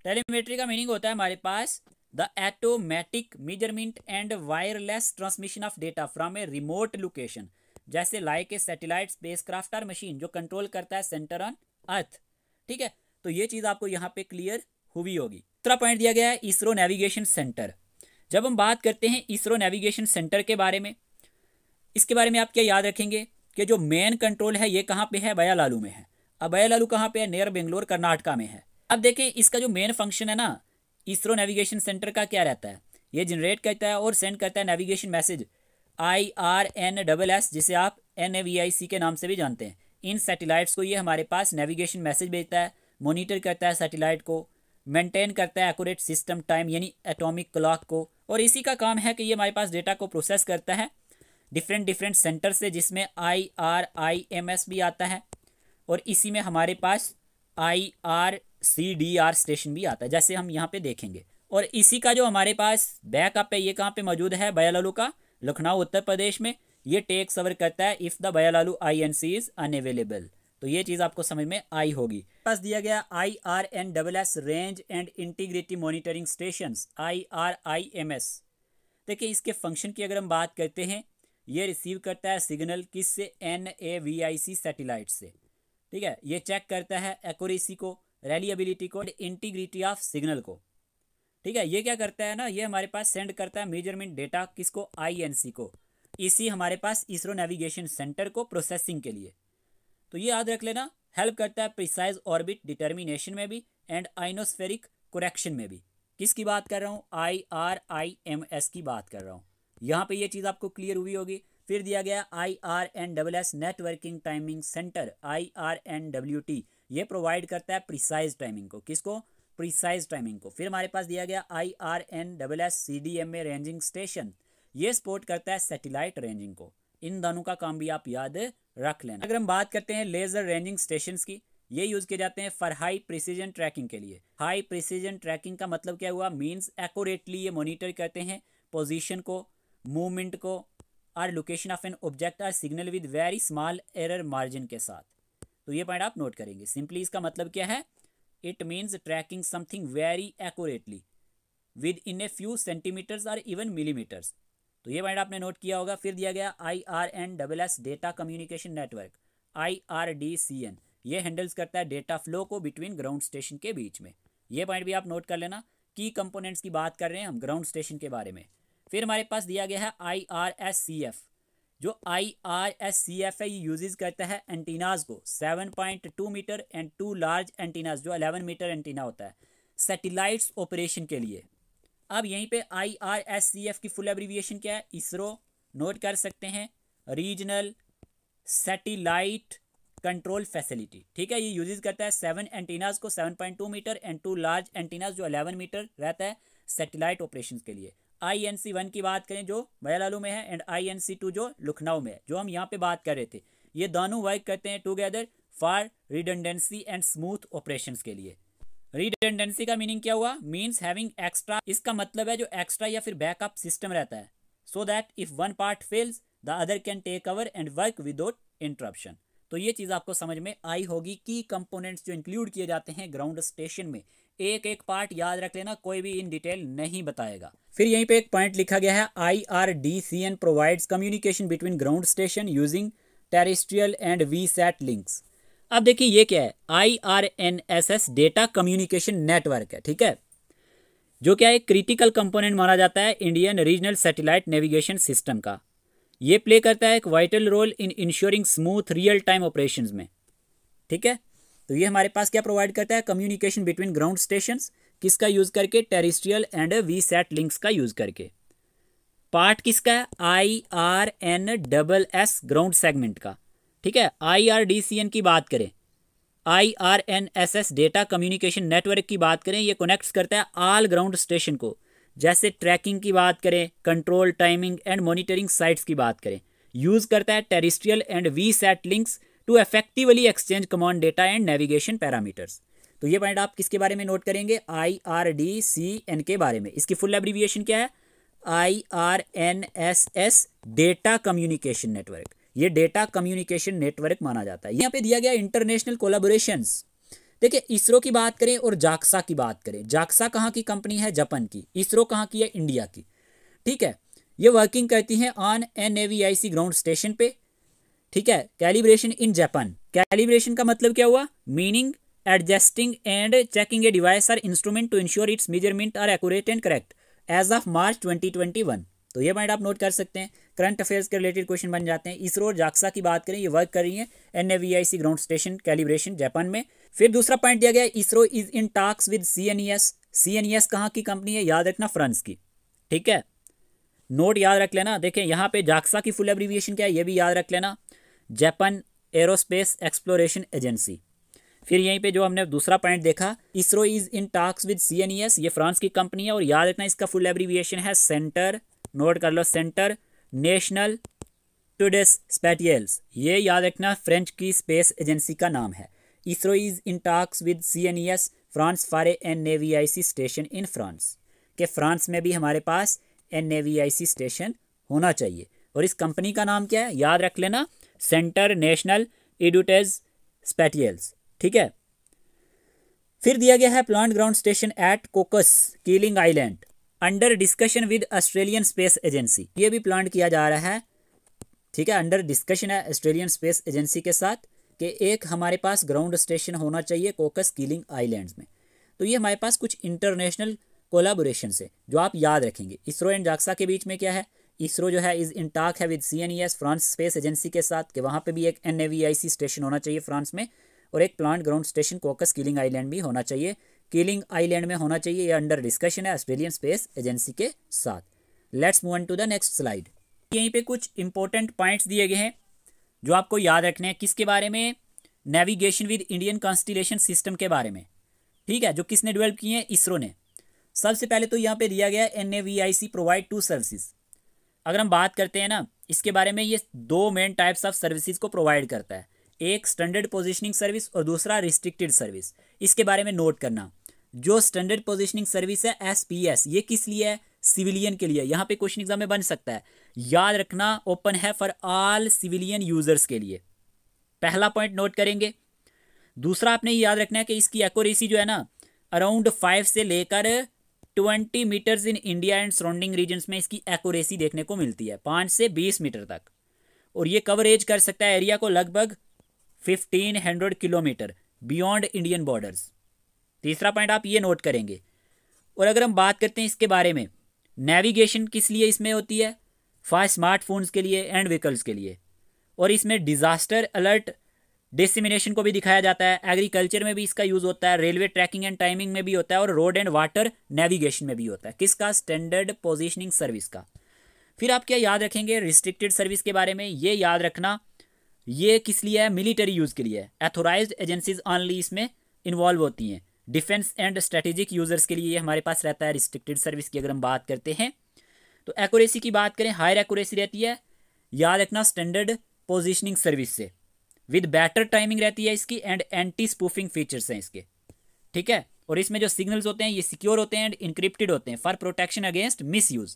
टेलीमेट्री का मीनिंग होता है हमारे पास the automatic measurement and wireless transmission of data from a remote location, जैसे लाइक ए सैटेलाइट, स्पेसक्राफ्ट और मशीन जो कंट्रोल करता है सेंटर ऑन अर्थ, ठीक है। तो ये चीज़ आपको यहाँ पे क्लियर हुई होगी। दूसरा पॉइंट दिया गया है इसरो नेविगेशन सेंटर। जब हम बात करते हैं इसरो नेविगेशन सेंटर के बारे में, इसके बारे में आप क्या याद रखेंगे कि जो मेन कंट्रोल है ये कहाँ पे है? बयालालू में है। अब बयालालू कहाँ पे है? नियर बेंगलोर, कर्नाटका में है। अब देखें, इसका जो मेन फंक्शन है ना इसरो नेविगेशन सेंटर का, क्या रहता है? ये जनरेट करता है और सेंड करता है नेविगेशन मैसेज IRNSS, जिसे आप NAVIC के नाम से भी जानते हैं। इन सैटेलाइट्स को ये हमारे पास नेविगेशन मैसेज भेजता है, मॉनिटर करता है सैटेलाइट को, मेंटेन करता है एक्यूरेट सिस्टम टाइम यानी एटॉमिक क्लॉक को, और इसी का काम है कि ये हमारे पास डेटा को प्रोसेस करता है डिफरेंट सेंटर से, जिसमें IRIMS भी आता है, और इसी में हमारे पास IRCDR स्टेशन भी आता है, जैसे हम यहाँ पे देखेंगे। और इसी का जो हमारे पास बैकअप है ये कहाँ पे मौजूद है? बयालालू का, लखनऊ उत्तर प्रदेश में। ये टेक्स ओवर करता है if the Byalalu INC is unavailable. तो ये चीज़ आपको समझ में आई होगी। पास दिया गया IRNSS range and integrity monitoring stations IRIMS। देखिए, इसके फंक्शन की अगर हम बात करते हैं, ये रिसीव करता है सिग्नल किससे? NAVIC सैटेलाइट से, ठीक है। ये चेक करता है एक्यूरेसी को, रिलायबिलिटी को, इंटीग्रिटी ऑफ सिग्नल को, ठीक है। ये क्या करता है ना, ये हमारे पास सेंड करता है मेजरमेंट डेटा किसको? INC को। इसी हमारे पास इसरो नेविगेशन सेंटर को प्रोसेसिंग के लिए। तो ये याद रख लेना, हेल्प करता है प्रिसाइज ऑर्बिट डिटर्मिनेशन में भी एंड आइनोस्फेरिक करेक्शन में भी। किसकी बात कर रहा हूँ? IRIMS की बात कर रहा हूँ। यहाँ पे ये चीज़ आपको क्लियर हुई होगी। फिर दिया गया IRNSS networking timing centre IRNWT। ये प्रोवाइड करता है प्रिसाइज टाइमिंग को। किसको? प्रिसाइज टाइमिंग को। फिर हमारे पास दिया गया IRNSS CDMA रेंजिंग स्टेशन। ये सपोर्ट करता है सैटेलाइट रेंजिंग को। इन दोनों का काम भी आप याद रख लेना। अगर हम बात करते हैं लेजर रेंजिंग स्टेशंस की, ये यूज़ किए जाते हैं फॉर हाई प्रिसीजन ट्रैकिंग के लिए। हाई प्रिसीजन ट्रैकिंग का मतलब क्या हुआ, मीन्स एक्यूरेटली ये मॉनिटर करते हैं पोजीशन को, मूवमेंट को और लोकेशन ऑफ एन ऑब्जेक्ट और signal with very small error margin के साथ। तो ये पॉइंट आप नोट करेंगे। सिंपली इसका मतलब क्या है, it means tracking something very accurately within a few centimetres और इवन मिलीमीटर्स। तो ये पॉइंट आपने नोट किया होगा। फिर दिया गया IRNSS data communication network, IRDCN, ये हैंडल्स करता है डेटा फ्लो को बिटवीन ग्राउंड स्टेशन के बीच में। ये पॉइंट भी आप नोट कर लेना। की कंपोनेंट्स की बात कर रहे हैं हम ग्राउंड स्टेशन के बारे में। फिर हमारे पास दिया गया है IRSCF। जो IRSCF है ये यूजेस करता है एंटीनाज को 7.2 मीटर एंड 2 लार्ज एंटीनाज जो 11 मीटर एंटीना होता है सैटेलाइट्स ऑपरेशन के लिए। अब यहीं पे IRSCF की फुल एब्रीविएशन क्या है, इसरो नोट कर सकते हैं, रीजनल सैटेलाइट कंट्रोल फैसिलिटी। ठीक है, ये यूजेस करता है 7 एंटीनाज को 7.2 मीटर एंड 2 लार्ज एंटीनाज जो 11 मीटर रहता है सैटेलाइट ऑपरेशंस के लिए। INC1 की बात करें जो मयालालू में है एंड INC2 जो लखनऊ में है, जो हम यहाँ पे बात कर रहे थे, ये दोनों वर्क करते हैं together for redundancy and smooth operations के लिए। रिडंडेंसी का मीनिंग क्या हुआ, मीन्स हैविंग एक्स्ट्रा। इसका मतलब है जो एक्स्ट्रा या फिर बैकअप सिस्टम रहता है, so that if one part fails the other can take over and work without interruption. तो ये चीज़ आपको समझ में आई होगी कि कंपोनेंट्स जो इंक्लूड किए जाते हैं ग्राउंड स्टेशन में, एक एक पार्ट याद रख लेना, कोई भी इन डिटेल नहीं बताएगा। फिर यहीं पे एक पॉइंट लिखा गया है IRDCN provides communication between ground station using terrestrial and VSAT links. अब देखिए ये क्या है, IRNSS डेटा कम्युनिकेशन नेटवर्क है, ठीक है, जो क्या है क्रिटिकल कंपोनेंट माना जाता है Indian Regional Satellite navigation system का। ये प्ले करता है एक vital role in ensuring smooth real time operations में। ठीक है, तो ये हमारे पास क्या प्रोवाइड करता है, कम्युनिकेशन बिटवीन ग्राउंड स्टेशंस, किसका यूज करके, टेरेस्ट्रियल एंड वीसैट लिंक्स का यूज करके। पार्ट किसका है, IRNSS ग्राउंड सेगमेंट का। ठीक है, IRDCN की बात करें, IRNSS डेटा कम्युनिकेशन नेटवर्क की बात करें, ये कनेक्ट्स करता है ऑल ग्राउंड स्टेशन को। जैसे ट्रैकिंग की बात करें, control, timing and monitoring sites की बात करें, यूज करता है terrestrial and VSAT links to effectively exchange command data and navigation parameters. तो ये पॉइंट आप किसके बारे में नोट करेंगे, IRDCN के बारे में। इसकी फुल एब्रीविएशन क्या है, IRNSS डेटा कम्युनिकेशन नेटवर्क। ये डेटा कम्युनिकेशन नेटवर्क माना जाता है। यहाँ पे दिया गया इंटरनेशनल कोलैबोरेशंस। देखिए, इसरो की बात करें और जाक्सा की बात करें, जाक्सा कहाँ की कंपनी है, जापान की, इसरो कहाँ की है, इंडिया की। ठीक है, ये वर्किंग करती हैं ऑन NAVIC ग्राउंड स्टेशन पे। ठीक है, कैलिब्रेशन इन जापान। कैलिब्रेशन का मतलब क्या हुआ, meaning adjusting and checking a device और instrument to ensure its measurement are accurate and correct as of March 2021। तो ये पॉइंट आप नोट कर सकते हैं, करंट अफेयर्स के रिलेटेड क्वेश्चन बन जाते हैं। इसरो और जाक्सा की बात करें, ये वर्क कर रही है NAVIC ground station calibration Japan में। फिर दूसरा पॉइंट दिया गया है, ISRO is in talks with CNES। CNES कहाँ की कंपनी है, याद रखना, फ्रांस की। ठीक है, नोट याद रख लेना। देखें यहाँ पे जाक्सा की फुल एब्रीविएशन क्या है, ये भी याद रख लेना, जापान एरोस्पेस एक्सप्लोरेशन एजेंसी। फिर यहीं पे जो हमने दूसरा पॉइंट देखा, ISRO is in talks with CNES, ये फ्रांस की कंपनी है, और याद रखना इसका फुल एब्रीविएशन है सेंटर, नोट कर लो, सेंटर नेशनल टूडेस स्पेटियल्स। ये याद रखना फ्रेंच की स्पेस एजेंसी का नाम है। ISRO is in talks with CNES France for a NAVIC station in France, के फ्रांस में भी हमारे पास NAVIC स्टेशन होना चाहिए। और इस कंपनी का नाम क्या है, याद रख लेना, सेंटर नेशनल इडुटेज स्पेटियल्स। ठीक है, फिर दिया गया है plant ground station at कोकस Keeling island under discussion with Australian Space agency. ये भी प्लांट किया जा रहा है। ठीक है, अंडर डिस्कशन है ऑस्ट्रेलियन स्पेस एजेंसी के साथ कि एक हमारे पास ग्राउंड स्टेशन होना चाहिए कोकस कीलिंग आइलैंड्स में। तो ये हमारे पास कुछ इंटरनेशनल कोलैबोरेशन है जो आप याद रखेंगे। इसरो एंड जाक्सा के बीच में क्या है, इसरो जो है इज इन टॉक है with CNES France space Agency के साथ कि वहाँ पे भी एक NAVIC स्टेशन होना चाहिए फ्रांस में, और एक plant ground station Cocos Keeling Island भी होना चाहिए, कीलिंग आइलैंड में होना चाहिए। ये अंडर डिस्कशन है ऑस्ट्रेलियन स्पेस एजेंसी के साथ। Let's move on to the next slide. यहीं पे कुछ इंपॉर्टेंट पॉइंट्स दिए गए हैं जो आपको याद रखने हैं, किसके बारे में, navigation with Indian constellation system के बारे में। ठीक है, जो किसने डेवलप किए हैं, इसरो ने। सबसे पहले तो यहाँ पे दिया गया है NAVIC प्रोवाइड 2 सर्विसेज। अगर हम बात करते हैं ना इसके बारे में, ये 2 मेन टाइप्स ऑफ सर्विसेज को प्रोवाइड करता है। एक स्टैंडर्ड पोजीशनिंग सर्विस और दूसरा रिस्ट्रिक्टेड सर्विस। इसके बारे में नोट करना। जो स्टैंडर्ड पोजीशनिंग सर्विस है SPS, ये किस लिए है? सिविलियन के लिए। यहाँ पे क्वेश्चन एग्जाम में बन सकता है, याद रखना ओपन है फॉर ऑल सिविलियन यूजर्स के लिए। पहला पॉइंट नोट करेंगे। दूसरा आपने ये याद रखना है कि इसकी एक्यूरेसी जो है ना अराउंड 5 से लेकर 20 metres in India and surrounding regions में इसकी एक्यूरेसी देखने को मिलती है, 5 से 20 मीटर तक। और ये कवरेज कर सकता है एरिया को लगभग 1500 किलोमीटर बियॉन्ड इंडियन बॉर्डर्स। तीसरा पॉइंट आप ये नोट करेंगे। और अगर हम बात करते हैं इसके बारे में, नेविगेशन किस लिए इसमें होती है? फॉर स्मार्टफोन्स के लिए एंड व्हीकल्स के लिए। और इसमें डिजास्टर अलर्ट डिसेमिनेशन को भी दिखाया जाता है। एग्रीकल्चर में भी इसका यूज होता है, रेलवे ट्रैकिंग एंड टाइमिंग में भी होता है, और रोड एंड वाटर नेविगेशन में भी होता है। किसका? स्टैंडर्ड पोजीशनिंग सर्विस का। फिर आप क्या याद रखेंगे रिस्ट्रिक्टेड सर्विस के बारे में? ये याद रखना ये किस लिए है? मिलिट्री यूज के लिए है। एथोराइज्ड एजेंसीज ऑनली इसमें इन्वॉल्व होती हैं। डिफेंस एंड स्ट्रेटेजिक यूजर्स के लिए ये हमारे पास रहता है रिस्ट्रिक्टेड सर्विस की। अगर हम बात करते हैं तो एक्यूरेसी की बात करें, हायर एक्यूरेसी रहती है, याद रखना स्टैंडर्ड पोजीशनिंग सर्विस से, विद बेटर टाइमिंग रहती है इसकी, एंड एंटी स्पूफिंग फीचर्स हैं इसके, ठीक है। और इसमें जो सिग्नल्स होते हैं ये सिक्योर होते हैं एंड इनक्रिप्टेड होते हैं for protection against miss use.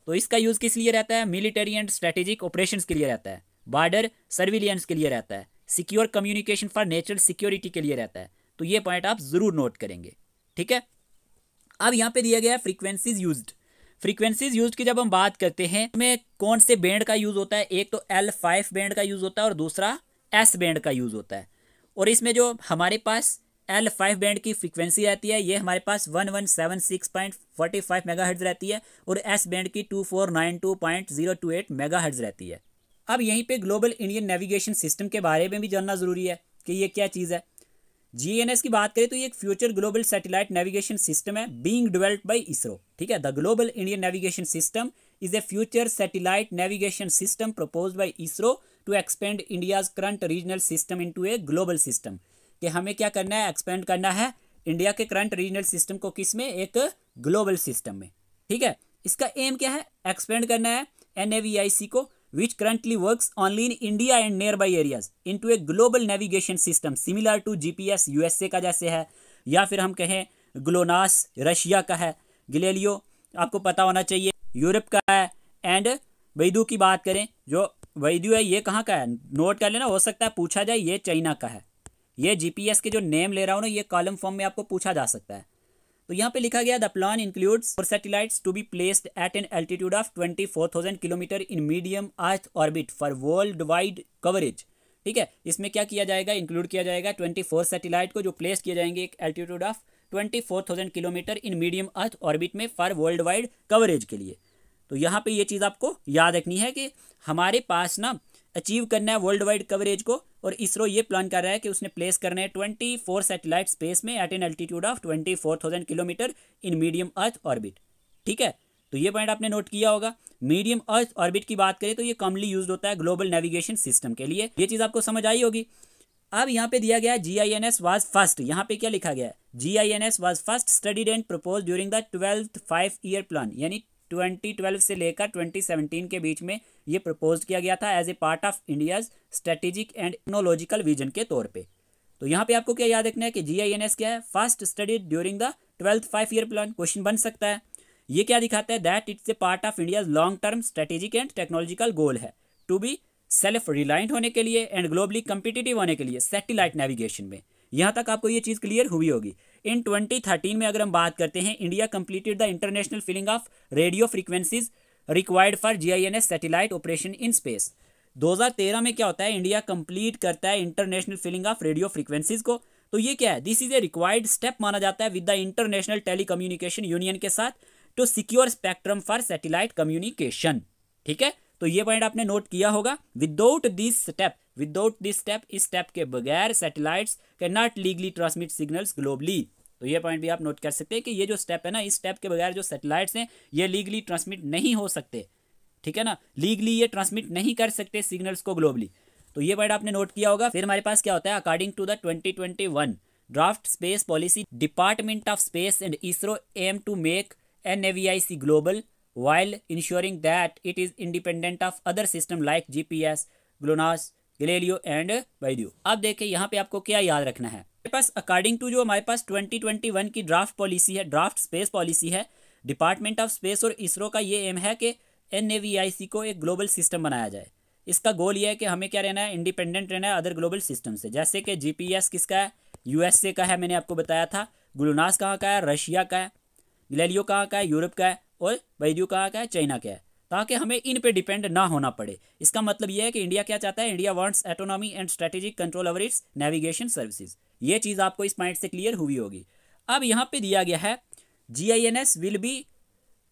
तो इसका यूज किस लिए रहता है? मिलिट्री एंड स्ट्रेटेजिक ऑपरेशंस के लिए रहता है, बॉर्डर सर्विलियंस के लिए रहता है, secure communication for natural security के लिए रहता है। तो ये पॉइंट आप जरूर नोट करेंगे, ठीक है। अब यहाँ पे दिया गया है फ्रीक्वेंसीज यूज्ड। फ्रीक्वेंसीज यूज्ड की जब हम बात करते हैं में कौन से बैंड का यूज होता है? एक तो L5 बैंड का यूज होता है और दूसरा S बैंड का यूज होता है। और इसमें जो हमारे पास L5 बैंड की फ्रीक्वेंसी रहती है ये हमारे पास 1176.45 मेगाहर्ट्ज रहती है, और S बैंड की 2492.028 मेगाहर्ट्ज रहती है। अब यहीं पे ग्लोबल इंडियन नेविगेशन सिस्टम के बारे में भी जानना जरूरी है कि ये क्या चीज़ है। GNS की बात करें तो ये एक future global satellite navigation system है, बीइंग डेवलप्ड बाय इसरो, ठीक है। The global Indian navigation System is a future satellite navigation system proposed by ISRO to expand India's current regional system into a global system. कि हमें क्या करना है? Expand करना है इंडिया के करंट रीजनल सिस्टम को किस में? एक ग्लोबल सिस्टम में, ठीक है। इसका एम क्या है? एक्सपेंड करना है NAVIC को, which currently works only in India and nearby areas into a global navigation system similar to GPS USA का जैसे है, या फिर हम कहें ग्लोनास रशिया का है, गैलीलियो आपको पता होना चाहिए यूरोप का है, एंड वैदू की बात करें जो वैदू है ये कहाँ का है? नोट कर लेना, हो सकता है पूछा जाए, ये चाइना का है। ये GPS के जो नेम ले रहा हूँ ना ये कॉलम फॉर्म में आपको पूछा जा सकता है। तो यहाँ पे लिखा गया the plan includes four satellites to be placed at an altitude of 24,000 kilometre in medium earth orbit for worldwide coverage, ठीक है। इसमें क्या किया जाएगा? इंक्लूड किया जाएगा 24 सैटेलाइट को जो प्लेस किए जाएंगे एक altitude of 24,000 kilometre in medium earth orbit में फॉर वर्ल्ड वाइड कवरेज के लिए। तो यहाँ पे ये चीज़ आपको याद रखनी है कि हमारे पास ना अचीव करना है वर्ल्ड वाइड कवरेज को, और इसरो ये प्लान कर रहा है कि उसने प्लेस करना है 24 सैटेलाइट स्पेस में at an altitude of 24,000 kilometre in medium earth orbit, ठीक है। तो ये पॉइंट आपने नोट किया होगा। मीडियम अर्थ ऑर्बिट की बात करें तो ये कॉमनली यूज होता है ग्लोबल नेविगेशन सिस्टम के लिए। ये चीज़ आपको समझ आई होगी। अब यहाँ पे दिया गया है GINS वाज फर्स्ट। यहाँ पे क्या लिखा गया है? GINS was first studied and propose during the 12th 5-year plan, यानी 2012 से लेकर 2017 के बीच में ये प्रपोज किया गया था as a part of India's strategic and technological vision के तौर पे। तो यहाँ पे आपको क्या याद रखना है कि GINS क्या है? First studied during the 12th 5-year plan. Question बन सकता है। ये क्या दिखाता है? That it's a part of India's long term strategic and technological goal है टू बी सेल्फ रिलायंट होने के लिए एंड ग्लोबली कम्पिटिटिव होने के लिए सैटेलाइट नेविगेशन में। यहाँ तक आपको ये चीज़ क्लियर हुई होगी। इन 2013 में अगर हम बात करते हैं, India completed the international filing of radio frequencies required for GINS satellite operation in space. 2013 में क्या होता है? इंडिया कंप्लीट करता है international filing of radio frequencies को। तो ये क्या है? This is a required step माना जाता है with the International Telecommunication Union के साथ to secure spectrum for satellite communication, ठीक है। तो ये पॉइंट आपने नोट किया होगा। विदाउट दिस स्टेप, इस स्टेप के बगैर satellites can not legally transmit signals globally. तो ये पॉइंट भी आप नोट कर सकते हैं कि ये जो स्टेप है ना, इस स्टेप के बगैर जो सैटेलाइट्स हैं ये लीगली ट्रांसमिट नहीं हो सकते, ठीक है ना। लीगली ये ट्रांसमिट नहीं कर सकते सिग्नल्स को ग्लोबली। तो ये पॉइंट आपने नोट किया होगा। फिर हमारे पास क्या होता है? According to the 2021 draft space policy, Department of Space and ISRO aim to make NAVIC global while ensuring that it is independent of other systems like GPS, GLONASS, Galileo and वैलियो। अब देखिए यहाँ पे आपको क्या याद रखना है, हमारे पास अकॉर्डिंग टू जो हमारे पास 2021 की ड्राफ्ट पॉलिसी है, ड्राफ्ट स्पेस पॉलिसी है, डिपार्टमेंट ऑफ स्पेस और इसरो का ये एम है कि NAVIC को एक ग्लोबल सिस्टम बनाया जाए। इसका गोल ये है कि हमें क्या रहना है, इंडिपेंडेंट रहना है अदर ग्लोबल सिस्टम से। जैसे कि GPS किसका है, USA का है, मैंने आपको बताया था। ग्लूनास कहाँ का है, रशिया का है। गैलीलियो कहाँ का है, यूरोप का है। और वैलियो कहाँ का है, चाइना का है, ताकि हमें इन पे डिपेंड ना होना पड़े। इसका मतलब यह है कि इंडिया क्या चाहता है, India wants autonomy and strategic control over it's navigation services. ये चीज़ आपको इस पॉइंट से क्लियर हुई होगी। अब यहाँ पे दिया गया है GINS will be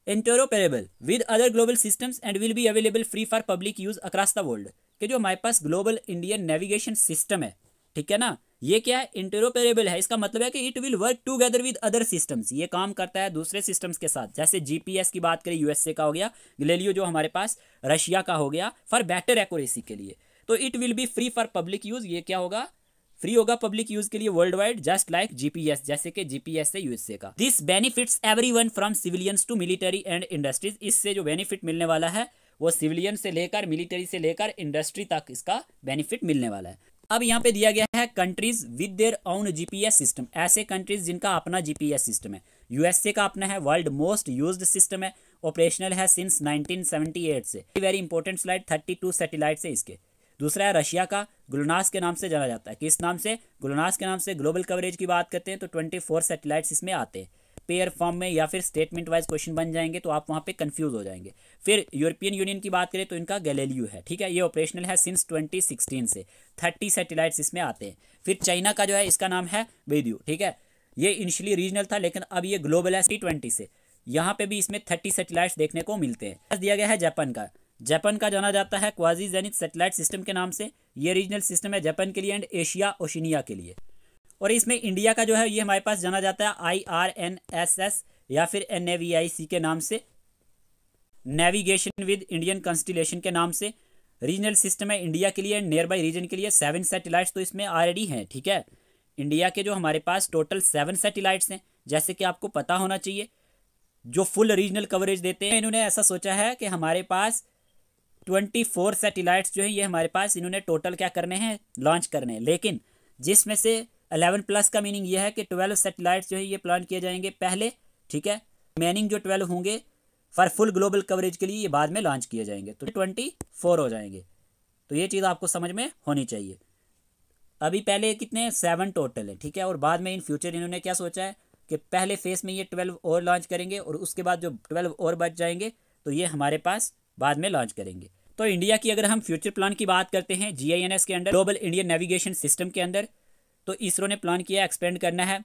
interoperable with other global systems and will be available free for public use across the world. कि जो हमारे पास ग्लोबल इंडियन नेविगेशन सिस्टम है, ठीक है ना, ये क्या है, इंटरोपरेबल है। इसका मतलब है कि it will work together with other systems, ये काम करता है दूसरे सिस्टम्स के साथ। जैसे GPS की बात करें, USA का हो गया, गैलीलियो जो हमारे पास रशिया का हो गया, फॉर बेटर एक्यूरेसी के लिए। तो it will be free for public use, ये क्या होगा, फ्री होगा पब्लिक यूज के लिए worldwide, just like GPS, जैसे कि GPS है USA का। This benefits everyone from civilians to military and industries. इससे जो बेनिफिट मिलने वाला है वो सिविलियन से लेकर, मिलिट्री से लेकर इंडस्ट्री तक इसका बेनिफिट मिलने वाला है। अब यहाँ पे दिया गया है countries with their own GPS system, ऐसे कंट्रीज जिनका अपना GPS सिस्टम है। USA का अपना है, वर्ल्ड मोस्ट यूज्ड सिस्टम है, ऑपरेशनल है सिंस 1978 से। वेरी इंपॉर्टेंट स्लाइड, 32 सैटेलाइट्स है इसके। दूसरा है रशिया का, ग्लूनास के नाम से जाना जाता है। किस नाम से, ग्लूनास के नाम से। ग्लोबल कवरेज की बात करते हैं तो 24 सैटेलाइट्स इसमें आते हैं। पेयर फॉर्म में या फिर स्टेटमेंट वाइज क्वेश्चन बन जाएंगे तो आप वहाँ पे कंफ्यूज हो जाएंगे। फिर यूरोपियन यूनियन की बात करें तो इनका गैलीलियो है, ठीक है, ये ऑपरेशनल है सिंस 2016 से। 30 सैटेलाइट्स इसमें आते हैं। फिर चाइना का जो है इसका नाम है वैलियो, ठीक है, ये इनिशियली रीजनल था लेकिन अब ये ग्लोबल है T20 से। यहाँ पे भी इसमें 30 सैटेलाइट्स देखने को मिलते हैं। दिया गया है जापान का, जापान का जाना जाता है क्वाजी जेनिथ सैटेलाइट सिस्टम के नाम से। ये रीजनल सिस्टम है जापान के लिए एंड एशिया ओशिनिया के लिए। और इसमें इंडिया का जो है ये हमारे पास जाना जाता है IRNSS या फिर NAVIC के नाम से, नेविगेशन विद इंडियन कंस्टिलेशन के नाम से। रीजनल सिस्टम है इंडिया के लिए, नियर बाई रीजन के लिए। 7 सैटेलाइट्स तो इसमें ऑलरेडी हैं, ठीक है। इंडिया के जो हमारे पास टोटल 7 सैटेलाइट्स हैं, जैसे कि आपको पता होना चाहिए, जो फुल रीजनल कवरेज देते हैं। इन्होंने ऐसा सोचा है कि हमारे पास 24 सैटेलाइट्स जो है ये हमारे पास इन्होंने टोटल क्या करने हैं, लॉन्च करने हैं। लेकिन जिसमें से 11+ का मीनिंग ये है कि 12 सैटेलाइट्स जो है ये प्लान किए जाएंगे पहले, ठीक है। रिमेनिंग जो 12 होंगे फॉर फुल ग्लोबल कवरेज के लिए ये बाद में लॉन्च किए जाएंगे, तो 24 हो जाएंगे। तो ये चीज़ आपको समझ में होनी चाहिए। अभी पहले कितने 7 टोटल है, ठीक है। और बाद में इन फ्यूचर इन्होंने क्या सोचा है कि पहले फेस में ये 12 और लॉन्च करेंगे और उसके बाद जो 12 और बच जाएंगे तो ये हमारे पास बाद में लॉन्च करेंगे। तो इंडिया की अगर हम फ्यूचर प्लान की बात करते हैं GINS के अंदर, ग्लोबल इंडियन नेविगेशन सिस्टम के अंदर, तो इसरो ने प्लान किया एक्सपेंड करना है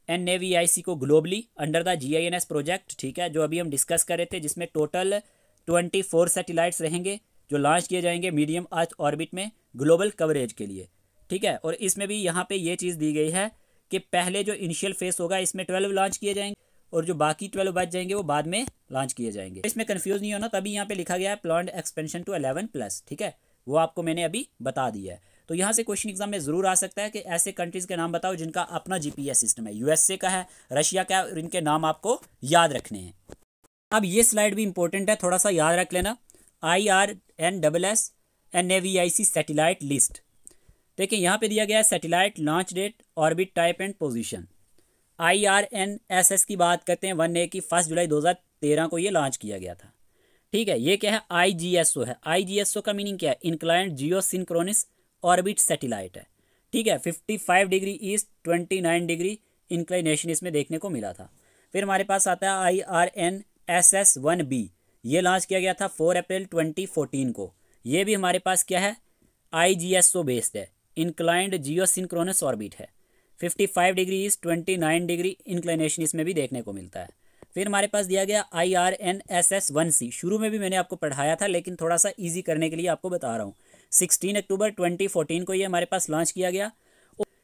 NAVIC को globally under the GINS project, ठीक है, जो अभी हम डिस्कस कर रहे थे, जिसमें टोटल 24 सैटेलाइट्स रहेंगे जो लॉन्च किए जाएंगे मीडियम अर्थ ऑर्बिट में ग्लोबल कवरेज के लिए, ठीक है। और इसमें भी यहाँ पे ये चीज़ दी गई है कि पहले जो इनिशियल फेस होगा इसमें 12 लॉन्च किए जाएंगे और जो बाकी 12 बच जाएंगे वो बाद में लॉन्च किए जाएंगे। इसमें कंफ्यूज नहीं होना, तभी यहाँ पे लिखा गया है प्लान्ड एक्सपेंशन टू 11+, ठीक है, वो आपको मैंने अभी बता दिया है। तो यहाँ से क्वेश्चन एग्जाम में ज़रूर आ सकता है कि ऐसे कंट्रीज़ के नाम बताओ जिनका अपना GPS सिस्टम है। USA का है, रशिया का है, और इनके नाम आपको याद रखने हैं। अब ये स्लाइड भी इंपॉर्टेंट है, थोड़ा सा याद रख लेना। IRNSS NAVIC satellite list. देखिए यहाँ पे दिया गया है satellite launch date, orbit type and position. IRNSS की बात करते हैं 1A की 1 जुलाई 2013 को ये लॉन्च किया गया था, ठीक है। ये क्या है, IGSO है। IGSO का मीनिंग क्या है, इंक्लाइंड जियो सिंक्रोनस ऑर्बिट सैटेलाइट है, ठीक है। 55 डिग्री ईस्ट, 29 डिग्री इंक्लिनेशन इसमें देखने को मिला था। फिर हमारे पास आता है IRNSS 1B, ये लॉन्च किया गया था 4 अप्रैल 2014 को। ये भी हमारे पास क्या है, IGSO बेस्ड है, इंक्लाइंड जियो सिंक्रोनस ऑर्बिट है। 55 डिग्री ईस्ट, 29 डिग्री इंक्लिनेशन इसमें भी देखने को मिलता है। फिर हमारे पास दिया गया IRNSS 1C, शुरू में भी मैंने आपको पढ़ाया था लेकिन थोड़ा सा ईजी करने के लिए आपको बता रहा हूँ। 16 अक्टूबर 2014 को ये हमारे पास लॉन्च किया गया।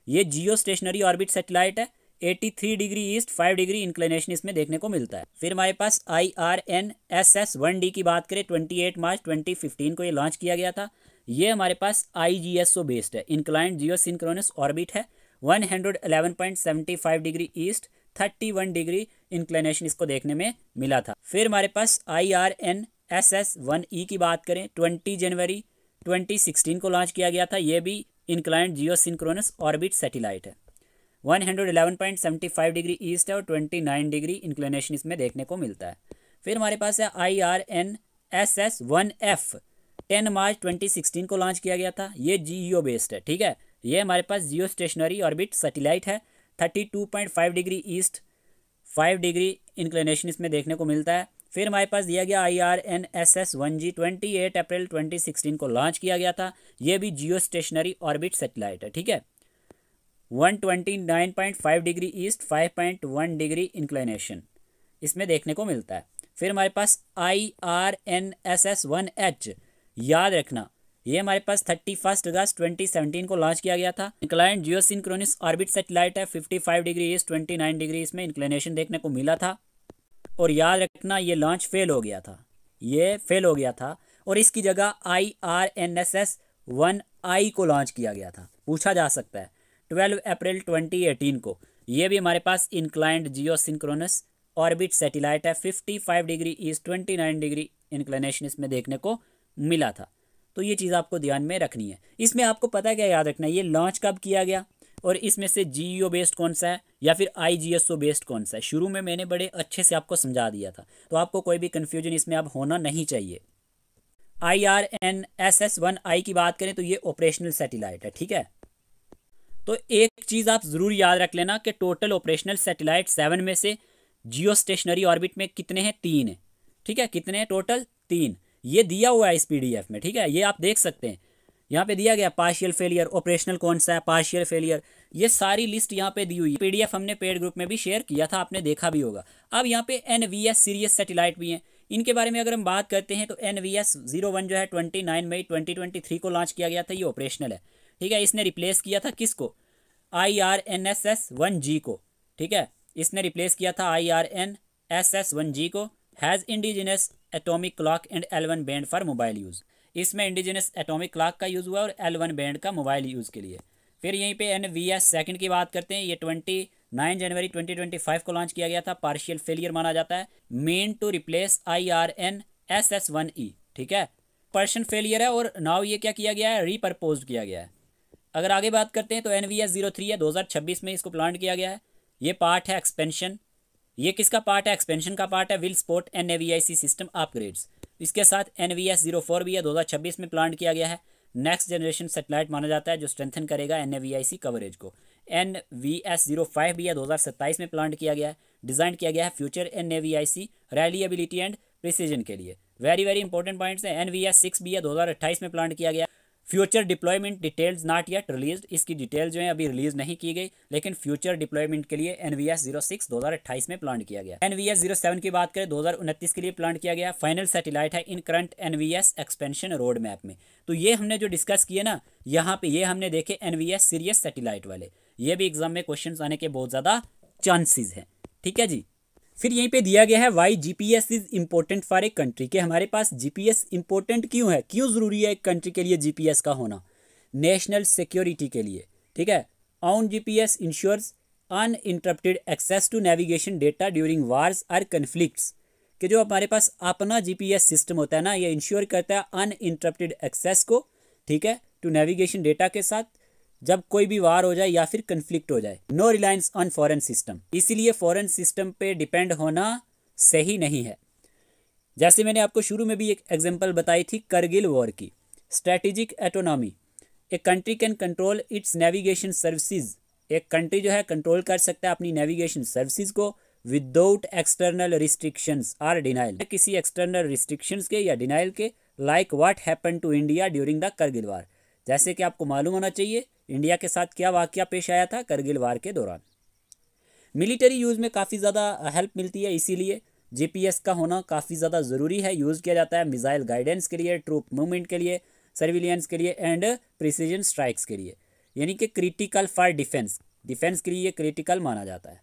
ये जियो स्टेशनरी ऑर्बिट सैटेलाइट है। 83 डिग्री ईस्ट, 5 डिग्री इंक्लिनेशन इसमें देखने को मिलता है। फिर हमारे पास IRNSS 1D की बात करें, 28 मार्च 2015 को ये लॉन्च किया गया था। ये हमारे पास IGSO बेस्ड है, इंक्लाइंड जियो सिंक्रोनस ऑर्बिट है। 111.75 डिग्री ईस्ट, 31 डिग्री इंक्लिनेशन इसको देखने में मिला था। फिर हमारे पास IRNSS 1E की बात करें, 20 जनवरी 2016 को लॉन्च किया गया था। ये भी इंक्लाइंड जियोसिंक्रोनस ऑर्बिट सैटेलाइट है। 111.75 डिग्री ईस्ट है और 29 डिग्री इंक्लिनेशन इसमें देखने को मिलता है। फिर हमारे पास है IRNSS-1F 10 मार्च 2016 को लॉन्च किया गया था। ये जियो बेस्ड है, ठीक है। ये हमारे पास जियो स्टेशनरी ऑर्बिट सैटेलाइट है। 32.5 डिग्री ईस्ट, 5 डिग्री इंक्लिनेशन इसमें देखने को मिलता है। फिर हमारे पास दिया गया IRNSS-1G 28 अप्रैल 2016 को लॉन्च किया गया था। ये भी जियो स्टेशनरी ऑर्बिट सैटेलाइट है, ठीक है। 129.5 डिग्री ईस्ट, 5.1 डिग्री इंक्लिनेशन इसमें देखने को मिलता है। फिर हमारे पास IRNSS-1H, याद रखना ये हमारे पास 31 अगस्त 2017 को लॉन्च किया गया था। इंक्लाइंड जियोसिंक्रोनस ऑर्बिट सैटेलाइट है। 55 डिग्री ईस्ट, 29 डिग्री इसमें इंक्लिनेशन देखने को मिला था। और याद रखना ये लॉन्च फेल हो गया था, ये फेल हो गया था और इसकी जगह IRNSS-1I को लॉन्च किया गया था। पूछा जा सकता है 12 अप्रैल 2018 को। ये भी हमारे पास इंक्लाइंड जियोसिंक्रोनस ऑर्बिट सैटेलाइट है। 55 डिग्री ईस्ट, 29 डिग्री इंक्लिनेशन इसमें देखने को मिला था। तो ये चीज़ आपको ध्यान में रखनी है। इसमें आपको पता है क्या याद रखना है, ये लॉन्च कब किया गया और इसमें से GEO बेस्ड कौन सा है या फिर IGSO बेस्ड कौन सा है। शुरू में मैंने बड़े अच्छे से आपको समझा दिया था, तो आपको कोई भी कन्फ्यूजन इसमें अब होना नहीं चाहिए। IRNSS-1I की बात करें तो ये ऑपरेशनल सैटेलाइट है, ठीक है। तो एक चीज़ आप ज़रूर याद रख लेना कि टोटल ऑपरेशनल सैटेलाइट 7 में से जियो स्टेशनरी ऑर्बिट में कितने हैं, 3 हैं, ठीक है। कितने हैं टोटल, 3। ये दिया हुआ है इस PDF में, ठीक है। ये आप देख सकते हैं, यहाँ पे दिया गया पार्शियल फेलियर, ऑपरेशनल कौन सा है, पार्शियल फेलियर, ये सारी लिस्ट यहाँ पे दी हुई है। PDF हमने पेड ग्रुप में भी शेयर किया था, आपने देखा भी होगा। अब यहाँ पे NVS सीरीज सैटेलाइट भी हैं। इनके बारे में अगर हम बात करते हैं तो NVS-01 जो है 29 मई 2023 को लॉन्च किया गया था। ये ऑपरेशनल है, ठीक है। इसने रिप्लेस किया था किसको, IRNSS-1G को, ठीक है। इसने रिप्लेस किया था IRNSS-1G को। Has indigenous atomic clock and L1 band for mobile use. इसमें इंडिजिनस एटॉमिक क्लॉक का यूज़ हुआ और L1 बैंड का मोबाइल यूज़ के लिए। फिर यहीं पे NVS-2 की बात करते हैं। ये 29 जनवरी 2025 को लॉन्च किया गया था। पार्शियल फेलियर माना जाता है, मेन टू रिप्लेस IRNSS-1E, ठीक है। पर्सन फेलियर है और नाउ ये क्या किया गया है, रीपर्पोज किया गया है। अगर आगे बात करते हैं तो NVS-03 है, 2026 में इसको प्लान किया गया है। ये पार्ट है एक्सपेंशन। ये किसका पार्ट है, एक्सपेंशन का पार्ट है। Will support NAVIC system upgrades. इसके साथ NVS-04 भी है, 2026 में प्लान किया गया है। नेक्स्ट जनरेशन सैटेलाइट माना जाता है जो स्ट्रेंथन करेगा NAVIC कवरेज को। NVS-05 भी है, 2027 में प्लान किया गया है। डिज़ाइन किया गया है future NAVIC reliability and precision के लिए। वेरी वेरी इंपॉर्टेंट पॉइंट्स है। NVS-6 भी है, 2028 में प्लान किया गया। Future deployment details not yet release. इसकी डिटेल्स जो है अभी रिलीज नहीं की गई, लेकिन फ्यूचर डिप्लॉयमेंट के लिए NVS-06 2028 में प्लान किया गया। NVS-07 की बात करें 2029 के लिए प्लान किया गया। फाइनल सैटेलाइट है in current NVS expansion road map में। तो ये हमने जो डिस्कस किए ना यहाँ पे, ये हमने देखे NVS सीरीज सैटेलाइट वाले। ये भी एग्जाम में क्वेश्चन आने के बहुत ज़्यादा चांसेस हैं, ठीक है जी। फिर यहीं पे दिया गया है why GPS is important for a country, के हमारे पास GPS इम्पोर्टेंट क्यों है, क्यों ज़रूरी है एक कंट्री के लिए GPS का होना। नेशनल सिक्योरिटी के लिए, ठीक है। Own GPS ensures uninterrupted access to navigation data during wars और कन्फ्लिक्ट्स, कि जो हमारे पास अपना GPS सिस्टम होता है ना, ये इंश्योर करता है अनइंटरप्टेड एक्सेस को, ठीक है, टू नेविगेशन डेटा के साथ जब कोई भी वार हो जाए या फिर कन्फ्लिक्ट हो जाए। No reliance on foreign system, इसीलिए फॉरेन सिस्टम पे डिपेंड होना सही नहीं है। जैसे मैंने आपको शुरू में भी एक एग्जांपल बताई थी करगिल वॉर की। स्ट्रेटेजिक एटोनॉमी, एक country can control its navigation services, एक कंट्री जो है कंट्रोल कर सकता है अपनी नेविगेशन सर्विसेज को विदाउट एक्सटर्नल रिस्ट्रिक्शंस और डिनाइल, किसी एक्सटर्नल रिस्ट्रिक्शंस के या डिनाइल के, like what happened to India during the Kargil war. जैसे कि आपको मालूम होना चाहिए इंडिया के साथ क्या वाकया पेश आया था करगिल वार के दौरान। मिलिट्री यूज़ में काफ़ी ज़्यादा हेल्प मिलती है, इसीलिए GPS का होना काफ़ी ज़्यादा ज़रूरी है। यूज़ किया जाता है मिसाइल गाइडेंस के लिए, ट्रूप मूवमेंट के लिए, सर्विलियंस के लिए एंड प्रिसीजन स्ट्राइक्स के लिए, यानी कि क्रिटिकल फॉर डिफेंस, डिफेंस के लिए क्रिटिकल माना जाता है।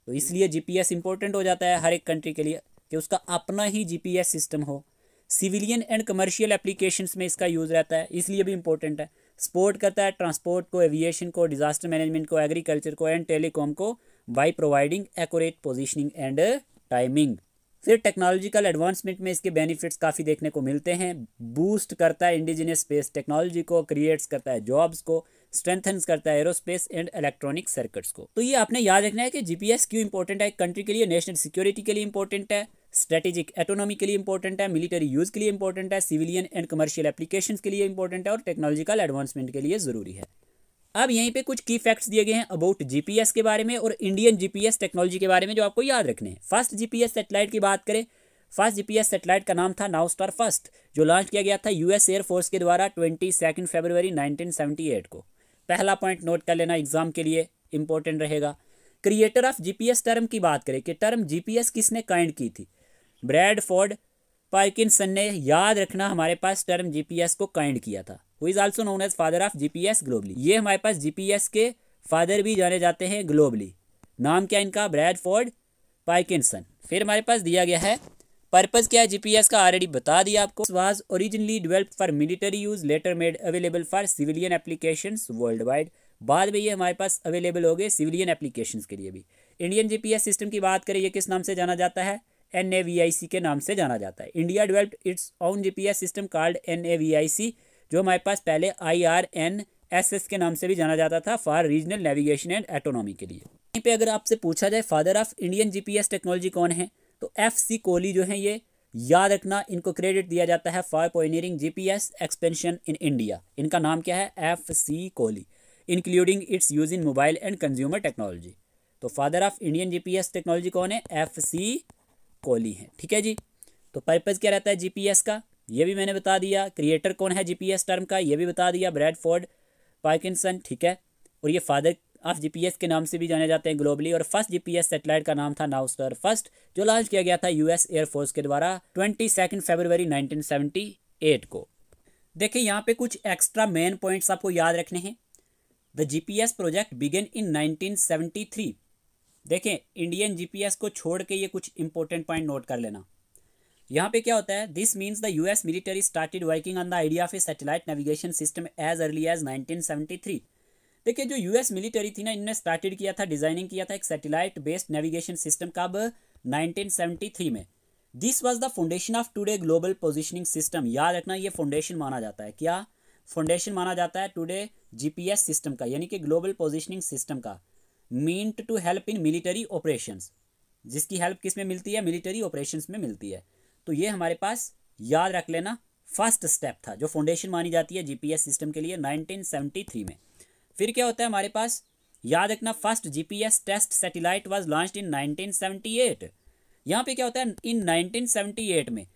तो इसलिए GPS इंपॉर्टेंट हो जाता है हर एक कंट्री के लिए कि उसका अपना ही GPS सिस्टम हो। सिविलियन एंड कमर्शियल एप्लीकेशंस में इसका यूज़ रहता है, इसलिए भी इंपॉर्टेंट है। सपोर्ट करता है ट्रांसपोर्ट को, एविएशन को, डिजास्टर मैनेजमेंट को, एग्रीकल्चर को एंड टेलीकॉम को by providing accurate positioning and timing. फिर टेक्नोलॉजिकल एडवांसमेंट में इसके बेनिफिट्स काफ़ी देखने को मिलते हैं। बूस्ट करता है इंडिजिनस स्पेस टेक्नोलॉजी को, क्रिएट्स करता है जॉब्स को, स्ट्रेंथन्स करता है एरोस्पेस एंड इलेक्ट्रॉनिक सर्किट्स को। तो ये आपने याद रखना है कि जीपीएस क्यों इंपॉर्टेंट है कंट्री के लिए। नेशनल सिक्योरिटी के लिए इंपॉर्टेंट है, स्ट्रेटेजिक एटोनॉमी के लिए इंपॉर्टेंट है, मिलिट्री यूज़ के लिए इंपॉर्टेंट है, सिविलियन एंड कमर्शियल एप्लीकेशंस के लिए इंपॉर्टेंट है और टेक्नोलॉजिकल एडवांसमेंट के लिए ज़रूरी है। अब यहीं पे कुछ की फैक्ट्स दिए गए हैं अबाउट जीपीएस के बारे में और इंडियन जीपीएस टेक्नोलॉजी के बारे में जो आपको याद रखने हैं। फर्स्ट जीपीएस सैटेलाइट की बात करें, फर्स्ट जीपीएस सैटेलाइट का नाम था नाउस्टार फर्स्ट, जो लॉन्च किया गया था यूएस एयरफोर्स के द्वारा 22 फरवरी 1978 को। पहला पॉइंट नोट कर लेना, एग्जाम के लिए इंपॉर्टेंट रहेगा। क्रिएटर ऑफ जीपीएस टर्म की बात करें कि टर्म जीपीएस किसने काइंड की थी, ब्रैडफोर्ड पार्किंसन ने, याद रखना हमारे पास टर्म जीपीएस को काइंड किया था। Who is also known as father of GPS globally, ये हमारे पास जीपीएस के फादर भी जाने जाते हैं ग्लोबली। नाम क्या इनका, ब्रैडफोर्ड पार्किंसन। फिर हमारे पास दिया गया है पर्पस क्या है जीपीएस का, ऑलरेडी बता दिया आपको। Was originally developed for military use, later made available for civilian applications worldwide. बाद में ये हमारे पास अवेलेबल हो गए सिविलियन एप्लीकेशंस के लिए भी। इंडियन जीपीएस सिस्टम की बात करें, ये किस नाम से जाना जाता है, NAVIC के नाम से जाना जाता है। India developed its own GPS system called NAVIC, जो हमारे पास पहले IRNSS के नाम से भी जाना जाता था, for regional navigation and autonomy के लिए। यहीं पे अगर आपसे पूछा जाए father of Indian GPS technology कौन है, तो FC कोहली जो है, ये याद रखना, इनको क्रेडिट दिया जाता है for pioneering GPS expansion in India. इनका नाम क्या है, FC Kohli, including its use in mobile and consumer technology. तो father of Indian GPS technology कौन है, FC कोहली है। ठीक है जी। तो पर्पस क्या रहता है जीपीएस का, ये भी मैंने बता दिया। क्रिएटर कौन है जीपीएस टर्म का, ये भी बता दिया, ब्रैडफोर्ड पार्किंसन। ठीक है, और ये फादर ऑफ जीपीएस के नाम से भी जाने जाते हैं ग्लोबली। और फर्स्ट जीपीएस सैटेलाइट का नाम था नाउस्टार फर्स्ट, जो लॉन्च किया गया था यूएस एयरफोर्स के द्वारा 22 फरवरी 1978 को। देखिए यहाँ पे कुछ एक्स्ट्रा मेन पॉइंट्स आपको याद रखने हैं। द जीपीएस प्रोजेक्ट बिगन इन 1973। देखें, इंडियन जीपीएस को छोड़ के ये कुछ इंपॉर्टेंट पॉइंट नोट कर लेना। यहाँ पे क्या होता है, this means the US military started working on the idea of a satellite navigation system as early as 1973। देखिए, जो यूएस मिलिट्री थी ना, इन्होंने स्टार्टेड किया था, डिजाइनिंग किया था एक सैटेलाइट बेस्ड नेविगेशन सिस्टम कब, 1973 में। This was the foundation of today global positioning system. याद रखना, ये फाउंडेशन माना जाता है, क्या फाउंडेशन माना जाता है टुडे जीपीएस सिस्टम का, यानी कि ग्लोबल पोजिशनिंग सिस्टम का। Meant to help in military operations, जिसकी हेल्प किस में मिलती है, मिलिट्री ऑपरेशंस में मिलती है। तो ये हमारे पास याद रख लेना फर्स्ट स्टेप था, जो फाउंडेशन मानी जाती है जीपीएस सिस्टम के लिए 1973 में। फिर क्या होता है हमारे पास, याद रखना, first GPS test satellite was launched in 1978। यहाँ पे क्या होता है, इन 1978 में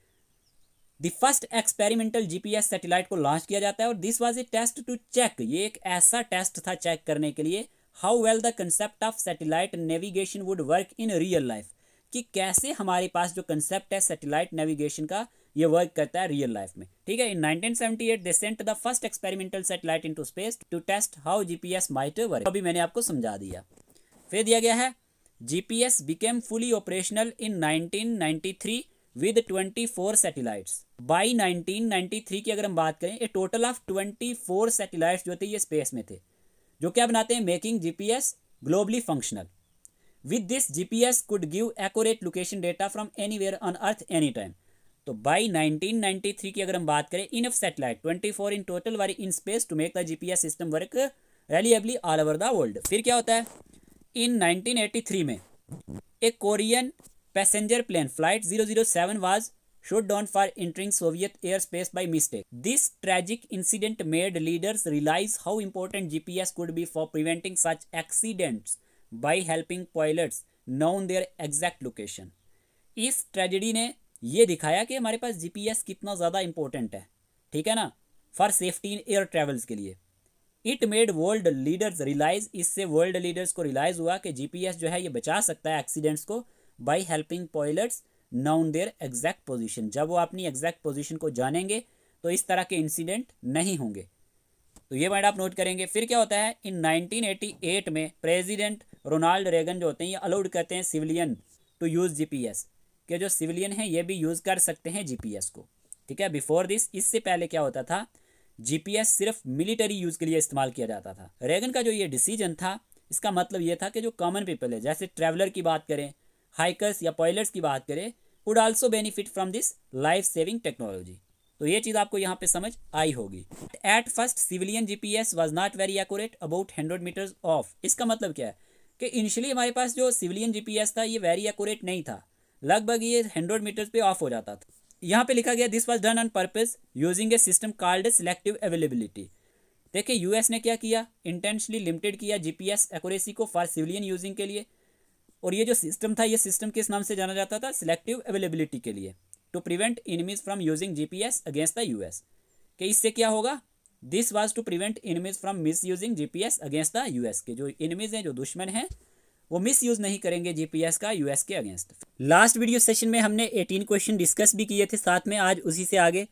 the first experimental GPS satellite को लॉन्च किया जाता है। और this was a test to check, ये एक ऐसा टेस्ट था चेक करने के लिए, how well the concept of satellite navigation would work in real life, कि कैसे हमारे पास जो कंसेप्ट है सैटेलाइट नेविगेशन का, ये वर्क करता है रियल लाइफ में। ठीक है, in 1978 they sent the first experimental satellite into space to test how GPS might work. अभी मैंने आपको समझा दिया। फिर दिया गया है GPS became fully operational in 1993 with 24 satellites. By 1993 की अगर हम बात करें, ए टोटल ऑफ 24 सैटेलाइट्स जो थे ये स्पेस में थे, जो क्या बनाते हैं, making GPS globally functional. With this GPS could give accurate location data from anywhere on earth any time. तो बाई 1993 की अगर हम बात करें, enough satellite 24 in total were in space to make the GPS system work reliably all over the world. फिर क्या होता है, इन 1983 में एक Korean passenger plane flight 007 was shot down for entering Soviet airspace by mistake. This tragic incident made leaders realize how important GPS could be for preventing such accidents by helping pilots know their exact location. इस tragedy ने ये दिखाया कि हमारे पास GPS कितना ज़्यादा important है, ठीक है ना, for safety in air travels के लिए। It made world leaders realise, इससे वर्ल्ड लीडर्स को रियलाइज हुआ कि जीपीएस जो है ये बचा सकता है एक्सीडेंट्स को, by helping pilots known their exact position. जब वो अपनी एग्जैक्ट पोजीशन को जानेंगे तो इस तरह के इंसिडेंट नहीं होंगे। तो ये पॉइंट आप नोट करेंगे। फिर क्या होता है, इन 1988 में प्रेसिडेंट रोनाल्ड रेगन जो होते हैं ये अलाउड करते हैं सिविलियन टू यूज़ जीपीएस, कि जो सिविलियन हैं ये भी यूज़ कर सकते हैं जीपीएस को। ठीक है, बिफोर दिस, इससे पहले क्या होता था, जीपीएस सिर्फ मिलिट्री यूज़ के लिए इस्तेमाल किया जाता था। रेगन का जो ये डिसीजन था, इसका मतलब ये था कि जो कॉमन पीपल है, जैसे ट्रैवलर की बात करें, हाइकर्स या पायलट्स की बात करें, would also benefit from this life saving technology. तो ये चीज़ आपको यहाँ पे समझ आई होगी। At first civilian GPS was not very accurate about 100 metres off. इसका मतलब क्या है कि इनिशियली हमारे पास जो सिविलियन जीपीएस था ये वेरी एक्यूरेट नहीं था, लगभग ये 100 मीटर्स पे ऑफ हो जाता था। यहाँ पे लिखा गया this was done on purpose using A system called selective availability. देखिए यूएस ने क्या किया, इंटेंशनली लिमिटेड किया जीपीएस एक्यूरेसी को फॉर सिविलियन यूजिंग के लिए। और ये जो सिस्टम था, ये सिस्टम किस नाम से जाना जाता था, सिलेक्टिव अवेलेबिलिटी के लिए, to prevent enemies from using GPS against the US. कि इससे क्या होगा, this was to prevent enemies from misusing GPS against the US. के जो एनिमीज हैं, जो दुश्मन हैं, वो मिस यूज नहीं करेंगे जीपीएस का यूएस के अगेंस्ट। लास्ट वीडियो सेशन में हमने 18 क्वेश्चन डिस्कस भी किए थे, साथ में आज उसी से आगे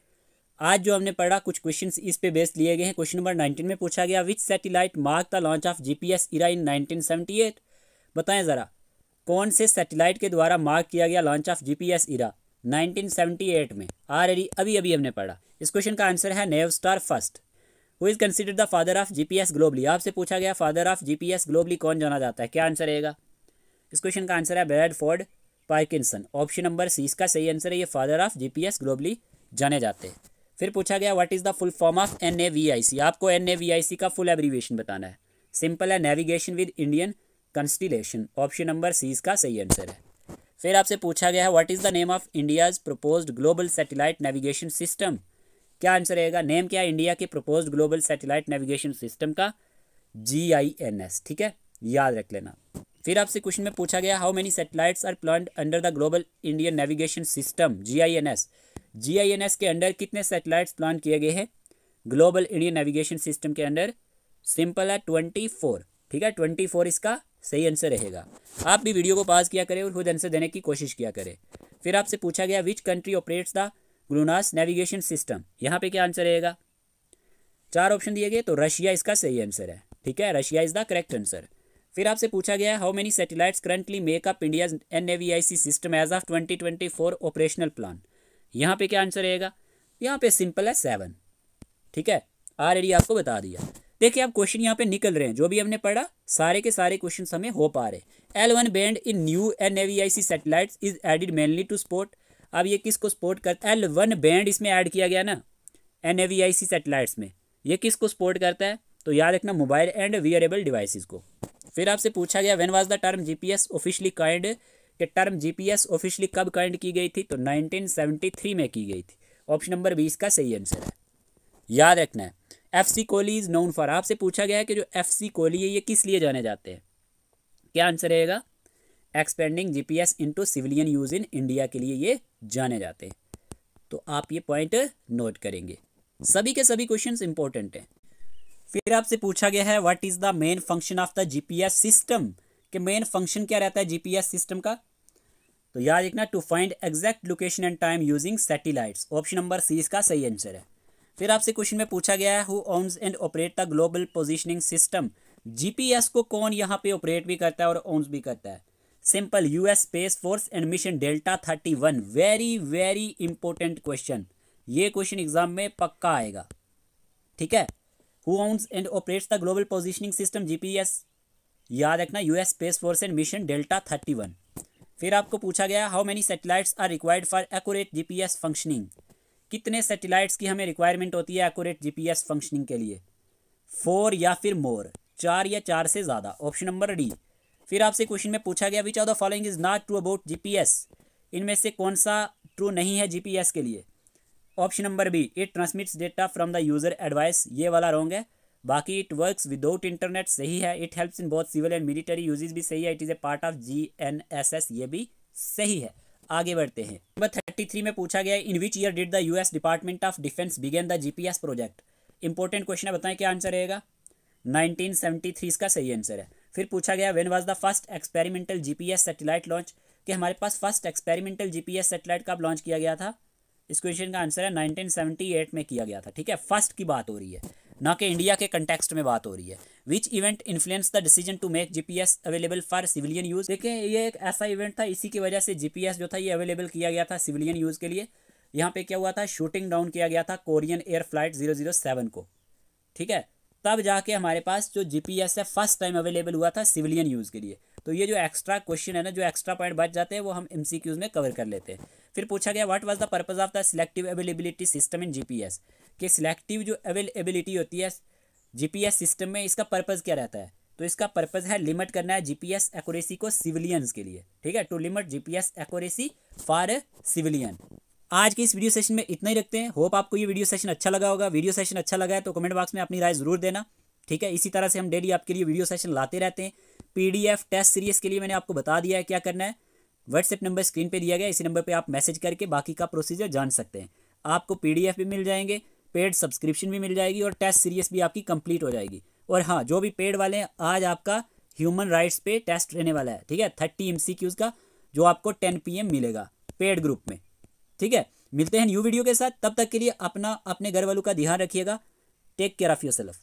आज जो हमने पढ़ा कुछ क्वेश्चंस इस पे बेस्ड लिए गए हैं। क्वेश्चन नंबर 19 में पूछा गया which satellite mark the launch of GPS era in 1978। बताएं ज़रा कौन से सैटेलाइट के द्वारा मार्क किया गया लॉन्च ऑफ जीपीएस इरा 1978 में। ऑलरेडी अभी हमने पढ़ा। इस क्वेश्चन का आंसर है Navstar first. Who is considered the father of GPS globally. आपसे पूछा गया फादर ऑफ जीपीएस ग्लोबली कौन जाना जाता है, क्या आंसर रहेगा। इस क्वेश्चन का आंसर है Bradford Parkinson. Option number C इसका सही आंसर है, ये फादर ऑफ जीपीएस ग्लोबली जाने जाते हैं। फिर पूछा गया what is the full form of NAVIC। आपको NAVIC का फुल एब्रीविएशन बताना है। सिंपल है, navigation with Indian constellation. Option number C इसका सही आंसर है। फिर आपसे पूछा गया है what is the name of India's proposed global satellite navigation system. क्या आंसर रहेगा, नेम क्या है इंडिया के proposed global satellite navigation system का, GINS। ठीक है, याद रख लेना। फिर आपसे क्वेश्चन में पूछा गया how many satellites are planned under the global Indian navigation system, GINS के अंडर कितने सैटेलाइट्स प्लान किए गए हैं ग्लोबल इंडियन नेविगेशन सिस्टम के अंडर। सिंपल है 24। ठीक है, 24 इसका सही आंसर रहेगा। आप भी वीडियो को पॉज किया करें और खुद आंसर देने की कोशिश किया करें। फिर आपसे पूछा गया which country operates the GLONASS navigation system. यहाँ पे क्या आंसर रहेगा, 4 ऑप्शन दिए गए तो रशिया इसका सही आंसर है। ठीक है, Russia is the correct answer. फिर आपसे पूछा गया how many satellites currently make up India's NAVIC system as of 2024 operational plan. यहाँ पे क्या आंसर रहेगा, यहाँ पे सिंपल है 7। ठीक है, ऑलरेडी आपको बता दिया। देखिए आप क्वेश्चन यहाँ पे निकल रहे हैं, जो भी हमने पढ़ा सारे के सारे क्वेश्चन हमें हो पा रहे। L1 band in new NAVIC satellites is added mainly to support. अब ये किसको सपोर्ट करता है, L1 बैंड इसमें ऐड किया गया ना NAVIC सैटेलाइट्स में, ये किसको सपोर्ट करता है, तो याद रखना मोबाइल एंड वियरेबल डिवाइसेस को। फिर आपसे पूछा गया when was the term GPS officially kind, कि टर्म जीपीएस ऑफिशियली कब काइंड की गई थी, तो 1973 में की गई थी। ऑप्शन नंबर 20 का सही आंसर है, याद रखना है। FC Kohli is known for. आपसे पूछा गया है कि जो FC कोहली है ये किस लिए जाने जाते हैं, क्या आंसर रहेगा, expanding GPS into civilian use in India के लिए ये जाने जाते हैं। तो आप ये पॉइंट नोट करेंगे, सभी के सभी क्वेश्चंस इंपॉर्टेंट हैं। फिर आपसे पूछा गया है what is the main function of the GPS system, कि मेन फंक्शन क्या रहता है जीपीएस सिस्टम का, तो याद रखना to find exact location and time using satellites. Option number C इसका सही आंसर है। फिर आपसे क्वेश्चन में पूछा गया है who owns and operate the global positioning system. GPS को कौन यहाँ पे ऑपरेट भी करता है और ओन्स भी करता है, simple US space force and mission delta 31। Very important question, ये क्वेश्चन एग्जाम में पक्का आएगा। ठीक है, who owns and operates the global positioning system GPS, याद रखना US space force and mission delta 31। फिर आपको पूछा गया how many satellites are required for accurate GPS functioning. कितने सैटेलाइट्स की हमें रिक्वायरमेंट होती है एक्यूरेट जीपीएस फंक्शनिंग के लिए, 4 या फिर मोर, 4 या 4 से ज़्यादा। Option number D. फिर आपसे क्वेश्चन में पूछा गया विच of the following is not true about GPS. इनमें से कौन सा ट्रू नहीं है जीपीएस के लिए। Option number B it transmits data from the user advice, ये वाला रॉन्ग है। बाकी इट वर्क्स विदाउट इंटरनेट सही है। It helps in both civil and military uses भी सही है। It is a part of GNSS, ये भी सही है। आगे बढ़ते हैं। नंबर 33 में पूछा गया in which year did the US department of defence begin the GPS project. Important question है, बताएं क्या आंसर रहेगा, 1973 इसका सही आंसर है। फिर पूछा गया when was the first experimental GPS satellite launch, कि हमारे पास फर्स्ट एक्सपेरिमेंटल जीपीएस सैटेलाइट कब लॉन्च किया गया था। इस क्वेश्चन का आंसर है 1978 में किया गया था। ठीक है, फर्स्ट की बात हो रही है, ना कि इंडिया के कंटेक्स्ट में बात हो रही है। Which event influence the decision to make GPS available for civilian use. देखिए ये एक ऐसा इवेंट था, इसी की वजह से जीपीएस जो था ये अवेलेबल किया गया था सिविलियन यूज के लिए। यहाँ पे क्या हुआ था, शूटिंग डाउन किया गया था कोरियन एयर फ्लाइट 007 को। ठीक है, तब जाके हमारे पास जो जीपीएस है फर्स्ट टाइम अवेलेबल हुआ था सिविलियन यूज के लिए। तो ये जो एक्स्ट्रा क्वेश्चन है ना, जो एक्स्ट्रा पॉइंट बच जाते हैं वो हम MCQs में कवर कर लेते हैं। फिर पूछा गया what was the purpose of the selective availability system in GPS, कि सिलेक्टिव जो अवेलेबिलिटी होती है GPS सिस्टम में, इसका पर्पज़ क्या रहता है। तो इसका पर्पज़ है लिमिट करना है GPS एक्यूरेसी को सिविलियंस के लिए, ठीक है, to limit GPS accuracy for civilian. आज के इस वीडियो सेशन में इतना ही रखते हैं। होप आपको ये वीडियो सेशन अच्छा लगा होगा। वीडियो सेशन अच्छा लगा है तो कमेंट बॉक्स में अपनी राय ज़रूर देना, ठीक है। इसी तरह से हम डेली आपके लिए वीडियो सेशन लाते रहते हैं। PDF टेस्ट सीरीज़ के लिए मैंने आपको बता दिया है क्या करना है। व्हाट्सएप नंबर स्क्रीन पे दिया गया, इसी नंबर पे आप मैसेज करके बाकी का प्रोसीजर जान सकते हैं। आपको PDF भी मिल जाएंगे, पेड सब्सक्रिप्शन भी मिल जाएगी और टेस्ट सीरीज़ भी आपकी कंप्लीट हो जाएगी। और हाँ, जो भी पेड वाले हैं, आज आपका ह्यूमन राइट्स पे टेस्ट रहने वाला है, ठीक है, 30 MCQs का, जो आपको 10 PM मिलेगा पेड ग्रुप में, ठीक है। मिलते हैं न्यू वीडियो के साथ, तब तक के लिए अपना अपने घर वालों का ध्यान रखिएगा। Take care of yourself.